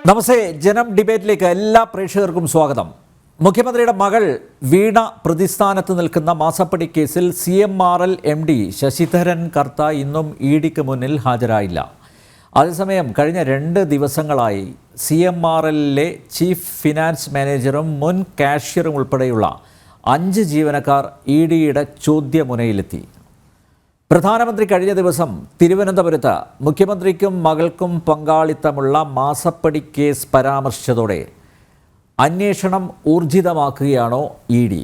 നമസ്തേ. ജനം ഡിബേറ്റിലേക്ക് എല്ലാ പ്രേക്ഷകർക്കും സ്വാഗതം. മുഖ്യമന്ത്രിയുടെ മകൾ വീണ പ്രതിസ്ഥാനത്ത് നിൽക്കുന്ന മാസപ്പടി കേസിൽ CMRL MD ശശിധരൻ കർത്ത ഇന്നും ഇഡിക്ക് മുന്നിൽ ഹാജരായില്ല. അതേസമയം കഴിഞ്ഞ 2 ദിവസങ്ങളായി CMRLലെ ചീഫ് ഫിനാൻസ് മാനേജറും മുൻ കാഷ്യറും ഉൾപ്പെടെയുള്ള 5 ജീവനക്കാർ ഇഡിയുടെ ചോദ്യമുനയിലെത്തി. പ്രധാനമന്ത്രി കഴിഞ്ഞ ദിവസം തിരുവനന്തപുരത്ത് മുഖ്യമന്ത്രിക്കും മകൾക്കും പങ്കാളിത്തമുള്ള മാസപ്പടി കേസ് പരാമർശിച്ചതോടെ അന്വേഷണം ഊർജിതമാക്കുകയാണോ ഇഡി?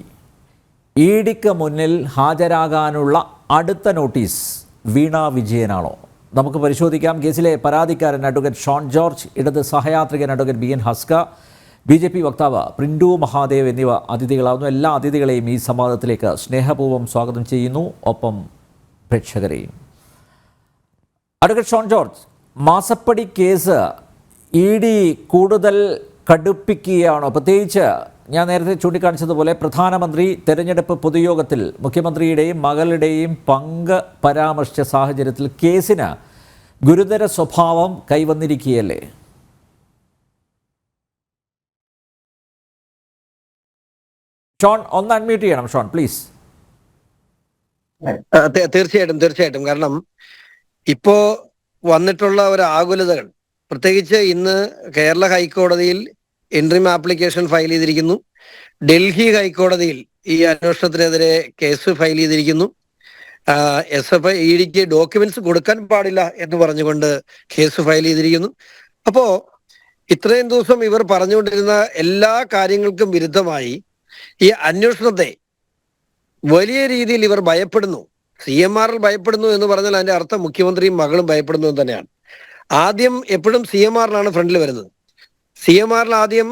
ഇഡിക്ക് മുന്നിൽ ഹാജരാകാനുള്ള അടുത്ത നോട്ടീസ് വീണ വിജയനാണോ? നമുക്ക് പരിശോധിക്കാം. കേസിലെ പരാതിക്കാരൻ അഡ്വക്കേറ്റ് ഷോൺ ജോർജ്, ഇടത് സഹയാത്രികൻ അഡ്വക്കേറ്റ് BN ഹസ്ക, BJP വക്താവ് പ്രിൻഡു മഹാദേവ് എന്നിവ അതിഥികളാവുന്നു. എല്ലാ അതിഥികളെയും ഈ സംവാദത്തിലേക്ക് സ്നേഹപൂർവ്വം സ്വാഗതം ചെയ്യുന്നു. ഒപ്പം പ്രേക്ഷകരെയും. അഡ്വക്കേറ്റ് ഷോൺ ജോർജ്, മാസപ്പടി കേസ് ഇഡി കൂടുതൽ കടുപ്പിക്കുകയാണോ? പ്രത്യേകിച്ച് ഞാൻ നേരത്തെ ചൂണ്ടിക്കാണിച്ചതുപോലെ പ്രധാനമന്ത്രി തെരഞ്ഞെടുപ്പ് പൊതുയോഗത്തിൽ മുഖ്യമന്ത്രിയുടെയും മകളുടെയും പങ്ക് പരാമർശിച്ച സാഹചര്യത്തിൽ കേസിന് ഗുരുതര സ്വഭാവം കൈവന്നിരിക്കുകയല്ലേ? ഷോൺ, ഒന്ന് അൺമ്യൂട്ട് ചെയ്യണം. ഷോൺ പ്ലീസ്. തീർച്ചയായിട്ടും. കാരണം ഇപ്പോ വന്നിട്ടുള്ള ഒരു ആകുലതകൾ, പ്രത്യേകിച്ച് ഇന്ന് കേരള ഹൈക്കോടതിയിൽ എൻട്രിം ആപ്ലിക്കേഷൻ ഫയൽ ചെയ്തിരിക്കുന്നു. ഡൽഹി ഹൈക്കോടതിയിൽ ഈ അന്വേഷണത്തിനെതിരെ കേസ് ഫയൽ ചെയ്തിരിക്കുന്നു. SFI ഇഡിക്ക് ഡോക്യുമെന്റ്സ് കൊടുക്കാൻ പാടില്ല എന്ന് പറഞ്ഞുകൊണ്ട് കേസ് ഫയൽ ചെയ്തിരിക്കുന്നു. അപ്പോ ഇത്രയും ദിവസം ഇവർ പറഞ്ഞുകൊണ്ടിരുന്ന എല്ലാ കാര്യങ്ങൾക്കും വിരുദ്ധമായി ഈ അന്വേഷണത്തെ വലിയ രീതിയിൽ ഇവർ ഭയപ്പെടുന്നു. CMRL ഭയപ്പെടുന്നു എന്ന് പറഞ്ഞാൽ അതിന്റെ അർത്ഥം മുഖ്യമന്ത്രിയും മകളും ഭയപ്പെടുന്നു എന്ന് തന്നെയാണ്. ആദ്യം എപ്പോഴും CMRL ഫ്രണ്ടിൽ വരുന്നത്. CMRL ആദ്യം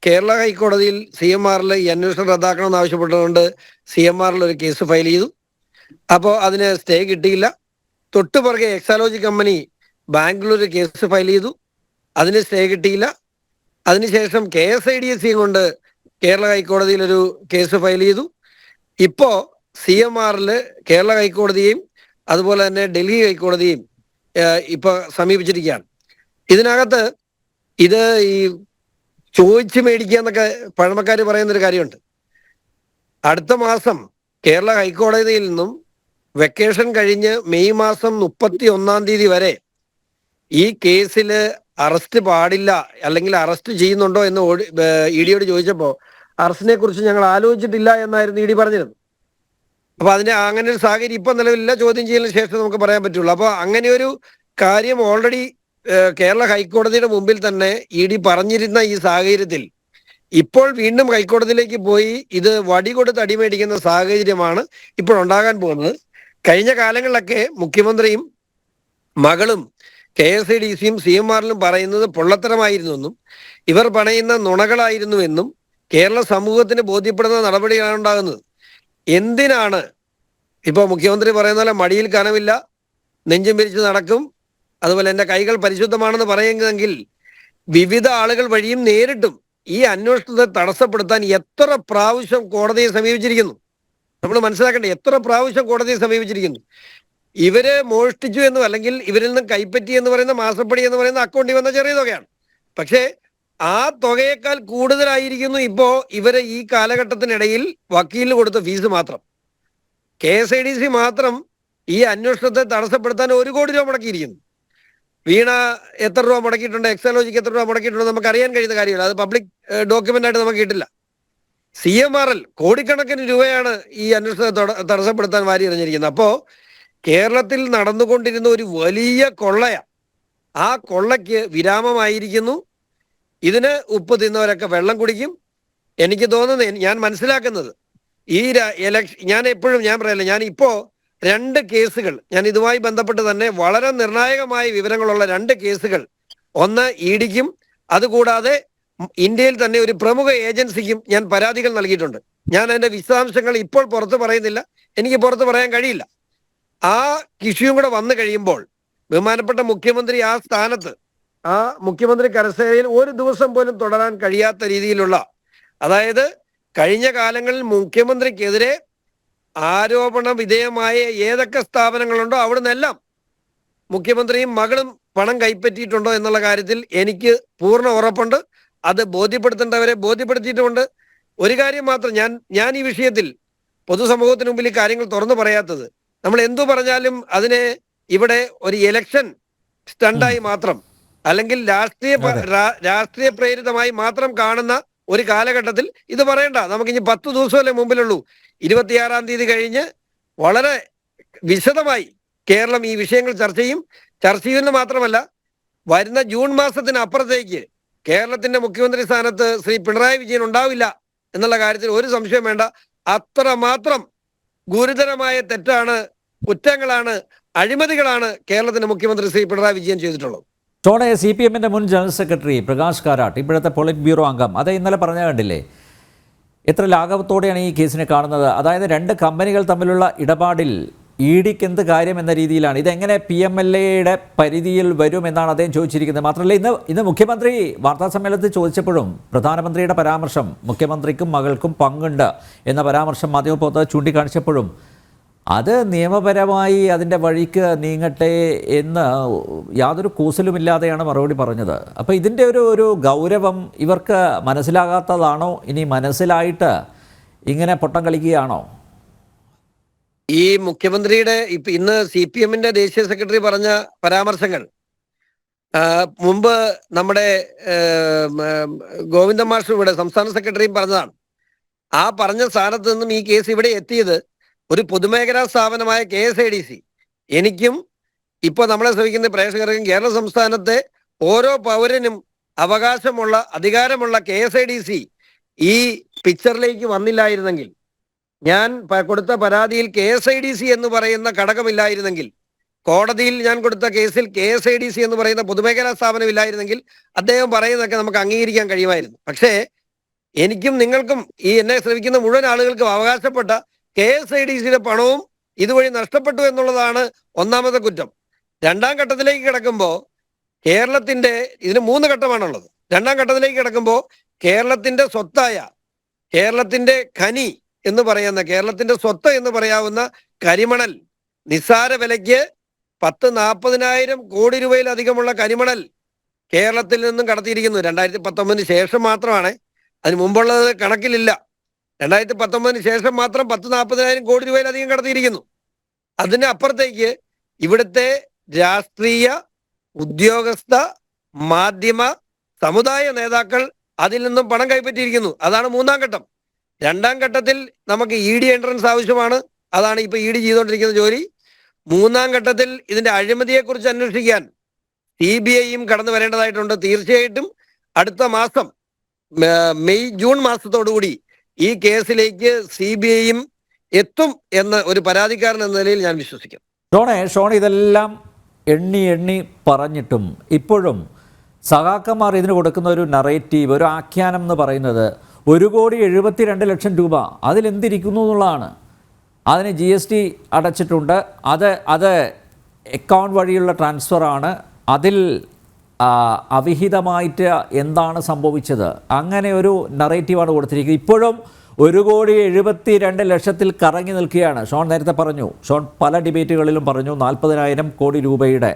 കേരള ഹൈക്കോടതിയിൽ CMRL ഈ അന്വേഷണം റദ്ദാക്കണമെന്ന് ആവശ്യപ്പെട്ടുകൊണ്ട് CMRL ഒരു കേസ് ഫയൽ ചെയ്തു. അപ്പോൾ അതിന് സ്റ്റേ കിട്ടിയില്ല. തൊട്ടുപുറകെ Exalogic company Bangalore case file ചെയ്തു. അതിന് സ്റ്റേ കിട്ടിയില്ല. അതിനുശേഷം KSIDC കൊണ്ട് കേരള ഹൈക്കോടതിയിൽ ഒരു കേസ് ഫയൽ ചെയ്തു. ഇപ്പോ CMRL കേരള ഹൈക്കോടതിയെയും അതുപോലെ തന്നെ ഡൽഹി ഹൈക്കോടതിയും ഇപ്പൊ സമീപിച്ചിരിക്കുകയാണ്. ഇതിനകത്ത് ഇത് ഈ ചോദിച്ചു മേടിക്കുക എന്നൊക്കെ പഴമക്കാർ പറയുന്നൊരു കാര്യമുണ്ട്. അടുത്ത മാസം കേരള ഹൈക്കോടതിയിൽ നിന്നും വെക്കേഷൻ കഴിഞ്ഞ് മെയ് മാസം 31 തീയതി വരെ ഈ കേസിൽ അറസ്റ്റ് പാടില്ല, അല്ലെങ്കിൽ അറസ്റ്റ് ചെയ്യുന്നുണ്ടോ എന്ന് ഇഡിയോട് ചോദിച്ചപ്പോൾ അറസ്റ്റിനെ കുറിച്ച് ഞങ്ങൾ ആലോചിച്ചിട്ടില്ല എന്നായിരുന്നു ഇഡി പറഞ്ഞിരുന്നത്. അപ്പൊ അങ്ങനെ ഒരു സാഹചര്യം ഇപ്പൊ നിലവിലില്ല. ചോദ്യം ചെയ്യലിന് ശേഷം നമുക്ക് പറയാൻ പറ്റുള്ളൂ. അപ്പൊ അങ്ങനെ ഒരു കാര്യം ഓൾറെഡി കേരള ഹൈക്കോടതിയുടെ മുമ്പിൽ തന്നെ ഇഡി പറഞ്ഞിരുന്ന ഈ സാഹചര്യത്തിൽ ഇപ്പോൾ വീണ്ടും ഹൈക്കോടതിയിലേക്ക് പോയി ഇത് വടി കൊടുത്ത് അടിമേടിക്കുന്ന സാഹചര്യമാണ് ഇപ്പോൾ ഉണ്ടാകാൻ പോകുന്നത്. കഴിഞ്ഞ കാലങ്ങളിലൊക്കെ മുഖ്യമന്ത്രിയും മകളും KSIDCയും CMRLും പറയുന്നത് പൊള്ളത്തരമായിരുന്നെന്നും ഇവർ പണയുന്ന നുണകളായിരുന്നുവെന്നും കേരള സമൂഹത്തിന് ബോധ്യപ്പെടുന്ന നടപടികളാണ് ഉണ്ടാകുന്നത്. എന്തിനാണ് ഇപ്പൊ മുഖ്യമന്ത്രി പറയുന്ന പോലെ മടിയിൽ കനമില്ല, നെഞ്ചും പിരിച്ച് നടക്കും, അതുപോലെ എൻ്റെ കൈകൾ പരിശുദ്ധമാണെന്ന് പറയുന്നെങ്കിൽ വിവിധ ആളുകൾ വഴിയും നേരിട്ടും ഈ അന്വേഷണത്തെ തടസ്സപ്പെടുത്താൻ എത്ര പ്രാവശ്യം കോടതിയെ സമീപിച്ചിരിക്കുന്നു? നമ്മൾ മനസ്സിലാക്കേണ്ടത് എത്ര പ്രാവശ്യം കോടതിയെ സമീപിച്ചിരിക്കുന്നു. ഇവര് മോഷ്ടിച്ചു എന്നും അല്ലെങ്കിൽ ഇവരിൽ നിന്ന് കൈപ്പറ്റി എന്ന് പറയുന്ന മാസപ്പടി എന്ന് പറയുന്ന അക്കൗണ്ടിൽ വന്ന ചെറിയ തുകയാണ്. പക്ഷേ ആ തുകയേക്കാൾ കൂടുതലായിരിക്കുന്നു ഇപ്പോ ഇവര് ഈ കാലഘട്ടത്തിനിടയിൽ വക്കീലിന് കൊടുത്ത ഫീസ് മാത്രം. KSIDC മാത്രം ഈ അന്വേഷണത്തെ തടസ്സപ്പെടുത്താൻ 1 കോടി രൂപ മുടക്കിയിരിക്കുന്നു. വീണ എത്ര രൂപ മുടക്കിയിട്ടുണ്ട്, എക്സാലോജിക്ക് എത്ര രൂപ മുടക്കിയിട്ടുണ്ട് നമുക്ക് അറിയാൻ കഴിയുന്ന കാര്യമല്ല. അത് പബ്ലിക് ഡോക്യുമെന്റ് ആയിട്ട് നമുക്ക് കിട്ടില്ല. CMRL കോടിക്കണക്കിന് രൂപയാണ് ഈ അന്വേഷണത്തെ തടസ്സപ്പെടുത്താൻ വാരി എറിഞ്ഞിരിക്കുന്നത്. അപ്പോ കേരളത്തിൽ നടന്നുകൊണ്ടിരുന്ന ഒരു വലിയ കൊള്ളയാണ്. ആ കൊള്ളയ്ക്ക് വിരാമമായിരിക്കുന്നു. ഇതിന് ഉപ്പ് തിന്നവരൊക്കെ വെള്ളം കുടിക്കും. എനിക്ക് തോന്നുന്നത്, ഞാൻ മനസ്സിലാക്കുന്നത്, ഈ ഞാൻ പറയല്ല, ഞാൻ ഇപ്പോ 2 കേസുകൾ, ഞാൻ ഇതുമായി ബന്ധപ്പെട്ട് തന്നെ വളരെ നിർണായകമായ വിവരങ്ങളുള്ള 2 കേസുകൾ, ഒന്ന് ഇഡിക്കും അതുകൂടാതെ ഇന്ത്യയിൽ തന്നെ ഒരു പ്രമുഖ ഏജൻസിക്കും ഞാൻ പരാതികൾ നൽകിയിട്ടുണ്ട്. ഞാൻ അതിന്റെ വിശദാംശങ്ങൾ ഇപ്പോൾ പുറത്ത് പറയുന്നില്ല, എനിക്ക് പുറത്ത് പറയാൻ കഴിയില്ല. ആ ഇഷ്യൂയും കൂടെ വന്നു കഴിയുമ്പോൾ ബഹുമാനപ്പെട്ട മുഖ്യമന്ത്രി ആ സ്ഥാനത്ത്, ആ മുഖ്യമന്ത്രി കസേരയിൽ 1 ദിവസം പോലും തുടരാൻ കഴിയാത്ത രീതിയിലുള്ള, അതായത് കഴിഞ്ഞ കാലങ്ങളിൽ മുഖ്യമന്ത്രിക്കെതിരെ ആരോപണ വിധേയമായ ഏതൊക്കെ സ്ഥാപനങ്ങളുണ്ടോ അവിടെ നിന്നെല്ലാം മുഖ്യമന്ത്രിയും മകളും പണം കൈപ്പറ്റിയിട്ടുണ്ടോ എന്നുള്ള കാര്യത്തിൽ എനിക്ക് പൂർണ്ണ ഉറപ്പുണ്ട്. അത് ബോധ്യപ്പെടുത്തേണ്ടവരെ ബോധ്യപ്പെടുത്തിയിട്ടുമുണ്ട്. ഒരു കാര്യം മാത്രം ഞാൻ ഈ വിഷയത്തിൽ പൊതുസമൂഹത്തിന് മുമ്പിൽ ഈ കാര്യങ്ങൾ തുറന്നു പറയാത്തത്, നമ്മൾ എന്തു പറഞ്ഞാലും അതിനെ ഇവിടെ ഒരു ഇലക്ഷൻ സ്റ്റണ്ടായി മാത്രം, അല്ലെങ്കിൽ രാഷ്ട്രീയ പ്രേരിതമായി മാത്രം കാണുന്ന ഒരു കാലഘട്ടത്തിൽ ഇത് പറയണ്ട. നമുക്കിനി 10 ദിവസമല്ലേ മുമ്പിലുള്ളൂ. 26-ാം തീയതി കഴിഞ്ഞ് വളരെ വിശദമായി കേരളം ഈ വിഷയങ്ങൾ ചർച്ച ചെയ്യുമെന്ന് മാത്രമല്ല, വരുന്ന ജൂൺ മാസത്തിന് അപ്പുറത്തേക്ക് കേരളത്തിന്റെ മുഖ്യമന്ത്രി സ്ഥാനത്ത് ശ്രീ പിണറായി വിജയൻ ഉണ്ടാവില്ല എന്നുള്ള കാര്യത്തിൽ ഒരു സംശയം വേണ്ട. അത്രമാത്രം ഗുരുതരമായ തെറ്റാണ്, കുറ്റങ്ങളാണ്, അഴിമതികളാണ് കേരളത്തിന്റെ മുഖ്യമന്ത്രി ശ്രീ പിണറായി വിജയൻ ചെയ്തിട്ടുള്ളത്. ഷോണെ, CPM-ന്റെ മുൻ ജനറൽ സെക്രട്ടറി പ്രകാശ് കാരാട്ട്, ഇപ്പോഴത്തെ പൊളിറ്റ് ബ്യൂറോ അംഗം, അത് ഇന്നലെ പറഞ്ഞ കണ്ടില്ലേ എത്ര ലാഘവത്തോടെയാണ് ഈ കേസിനെ കാണുന്നത്. അതായത് 2 കമ്പനികൾ തമ്മിലുള്ള ഇടപാടിൽ EDക്ക് എന്ത് കാര്യം എന്ന രീതിയിലാണ്. ഇതെങ്ങനെ PMLA-യുടെ പരിധിയിൽ വരും എന്നാണ് അദ്ദേഹം ചോദിച്ചിരിക്കുന്നത്. മാത്രമല്ല, ഇന്ന് മുഖ്യമന്ത്രി വാർത്താസമ്മേളനത്തിൽ ചോദിച്ചപ്പോഴും പ്രധാനമന്ത്രിയുടെ പരാമർശം, മുഖ്യമന്ത്രിക്കും മകൾക്കും പങ്കുണ്ട് എന്ന പരാമർശം മാധ്യമപ്രവർത്തകർ ചൂണ്ടിക്കാണിച്ചപ്പോഴും അത് നിയമപരമായി അതിൻ്റെ വഴിക്ക് നീങ്ങട്ടെ എന്ന് യാതൊരു കൂസലുമില്ലാതെയാണ് മറുപടി പറഞ്ഞത്. അപ്പോൾ ഇതിൻ്റെ ഒരു ഗൗരവം ഇവർക്ക് മനസ്സിലാകാത്തതാണോ, ഇനി മനസ്സിലായിട്ട് ഇങ്ങനെ പൊട്ടം കളിക്കുകയാണോ? ഈ മുഖ്യമന്ത്രിയുടെ ഇന്ന് CPM-ന്റെ ദേശീയ സെക്രട്ടറി പറഞ്ഞ പരാമർശങ്ങൾ മുമ്പ് നമ്മുടെ ഗോവിന്ദൻ മാഷ് ഇവിടെ സംസ്ഥാന സെക്രട്ടറിയും പറഞ്ഞതാണ്. ആ പറഞ്ഞ സ്ഥാനത്ത് നിന്നും ഈ കേസ് ഇവിടെ എത്തിയത് ഒരു പൊതുമേഖലാ സ്ഥാപനമായ KSIDC, എനിക്കും ഇപ്പോൾ നമ്മളെ ശ്രമിക്കുന്ന പ്രേക്ഷകർക്കും കേരള സംസ്ഥാനത്തെ ഓരോ പൗരനും അവകാശമുള്ള അധികാരമുള്ള KSIDC ഈ പിക്ചറിലേക്ക് വന്നില്ലായിരുന്നെങ്കിൽ, ഞാൻ കൊടുത്ത പരാതിയിൽ KSIDC എന്ന് പറയുന്ന ഘടകമില്ലായിരുന്നെങ്കിൽ, കോടതിയിൽ ഞാൻ കൊടുത്ത കേസിൽ KSIDC എന്ന് പറയുന്ന പൊതുമേഖലാ സ്ഥാപനം ഇല്ലായിരുന്നെങ്കിൽ അദ്ദേഹം പറയുന്നതൊക്കെ നമുക്ക് അംഗീകരിക്കാൻ കഴിയുമായിരുന്നു. പക്ഷേ എനിക്കും നിങ്ങൾക്കും ഈ എന്നെ ശ്രമിക്കുന്ന മുഴുവൻ ആളുകൾക്കും അവകാശപ്പെട്ട KSIDC-യുടെ പണവും ഇതുവഴി നഷ്ടപ്പെട്ടു എന്നുള്ളതാണ് ഒന്നാമത്തെ കുറ്റം. 2ാം ഘട്ടത്തിലേക്ക് കിടക്കുമ്പോൾ കേരളത്തിന്റെ, ഇതിന് 3 ഘട്ടമാണുള്ളത്. 2ാം ഘട്ടത്തിലേക്ക് കിടക്കുമ്പോൾ കേരളത്തിന്റെ സ്വത്തായ, കേരളത്തിന്റെ ഖനി എന്ന് പറയുന്ന, കേരളത്തിന്റെ സ്വത്ത് എന്ന് പറയാവുന്ന കരിമണൽ നിസ്സാര വിലയ്ക്ക് 10-40,000 കോടി രൂപയിലധികമുള്ള കരിമണൽ കേരളത്തിൽ നിന്നും കടത്തിയിരിക്കുന്നു. 2019 ശേഷം മാത്രമാണ്, അതിന് മുമ്പുള്ളത് കണക്കിലില്ല. 2019 ശേഷം മാത്രം 10-40,000 കോടി രൂപയിലധികം കടത്തിയിരിക്കുന്നു. അതിന് അപ്പുറത്തേക്ക് ഇവിടുത്തെ രാഷ്ട്രീയ, ഉദ്യോഗസ്ഥ, മാധ്യമ, സമുദായ നേതാക്കൾ അതിൽ നിന്നും പണം കൈപ്പറ്റിയിരിക്കുന്നു. അതാണ് 3ാം ഘട്ടം. 2ാം ഘട്ടത്തിൽ നമുക്ക് ED എൻട്രൻസ് ആവശ്യമാണ്. അതാണ് ഇപ്പൊ ED ചെയ്തുകൊണ്ടിരിക്കുന്ന ജോലി. 3ാം ഘട്ടത്തിൽ ഇതിന്റെ അഴിമതിയെക്കുറിച്ച് അന്വേഷിക്കാൻ CBI-യും കടന്നു വരേണ്ടതായിട്ടുണ്ട്. തീർച്ചയായിട്ടും അടുത്ത മാസം ജൂൺ മാസത്തോടുകൂടി ഈ കേസിലേക്ക് CBI-യും എത്തും എന്ന് ഒരു പരാതിക്കാരൻ എന്ന നിലയിൽ ഞാൻ വിശ്വസിക്കുന്നു. ഷോൺ ഇതെല്ലാം എണ്ണി പറഞ്ഞിട്ടും ഇപ്പോഴും സഖാക്കന്മാർ ഇതിന് കൊടുക്കുന്ന ഒരു നറേറ്റീവ്, ഒരു ആഖ്യാനം എന്ന് പറയുന്നത് 1,72,00,000 രൂപ അതിലെന്തിരിക്കുന്നു എന്നുള്ളതാണ്. അതിന് GST അടച്ചിട്ടുണ്ട്, അത് അക്കൗണ്ട് വഴിയുള്ള ട്രാൻസ്ഫറാണ്, അതിൽ അവിഹിതമായിട്ട് എന്താണ് സംഭവിച്ചത്, അങ്ങനെ ഒരു നറേറ്റീവാണ് കൊടുത്തിരിക്കുന്നത്. ഇപ്പോഴും 1,72,00,000 കറങ്ങി നിൽക്കുകയാണ്. ഷോൺ നേരത്തെ പറഞ്ഞു, ഷോൺ പല ഡിബേറ്റുകളിലും പറഞ്ഞു 40,000 കോടി രൂപയുടെ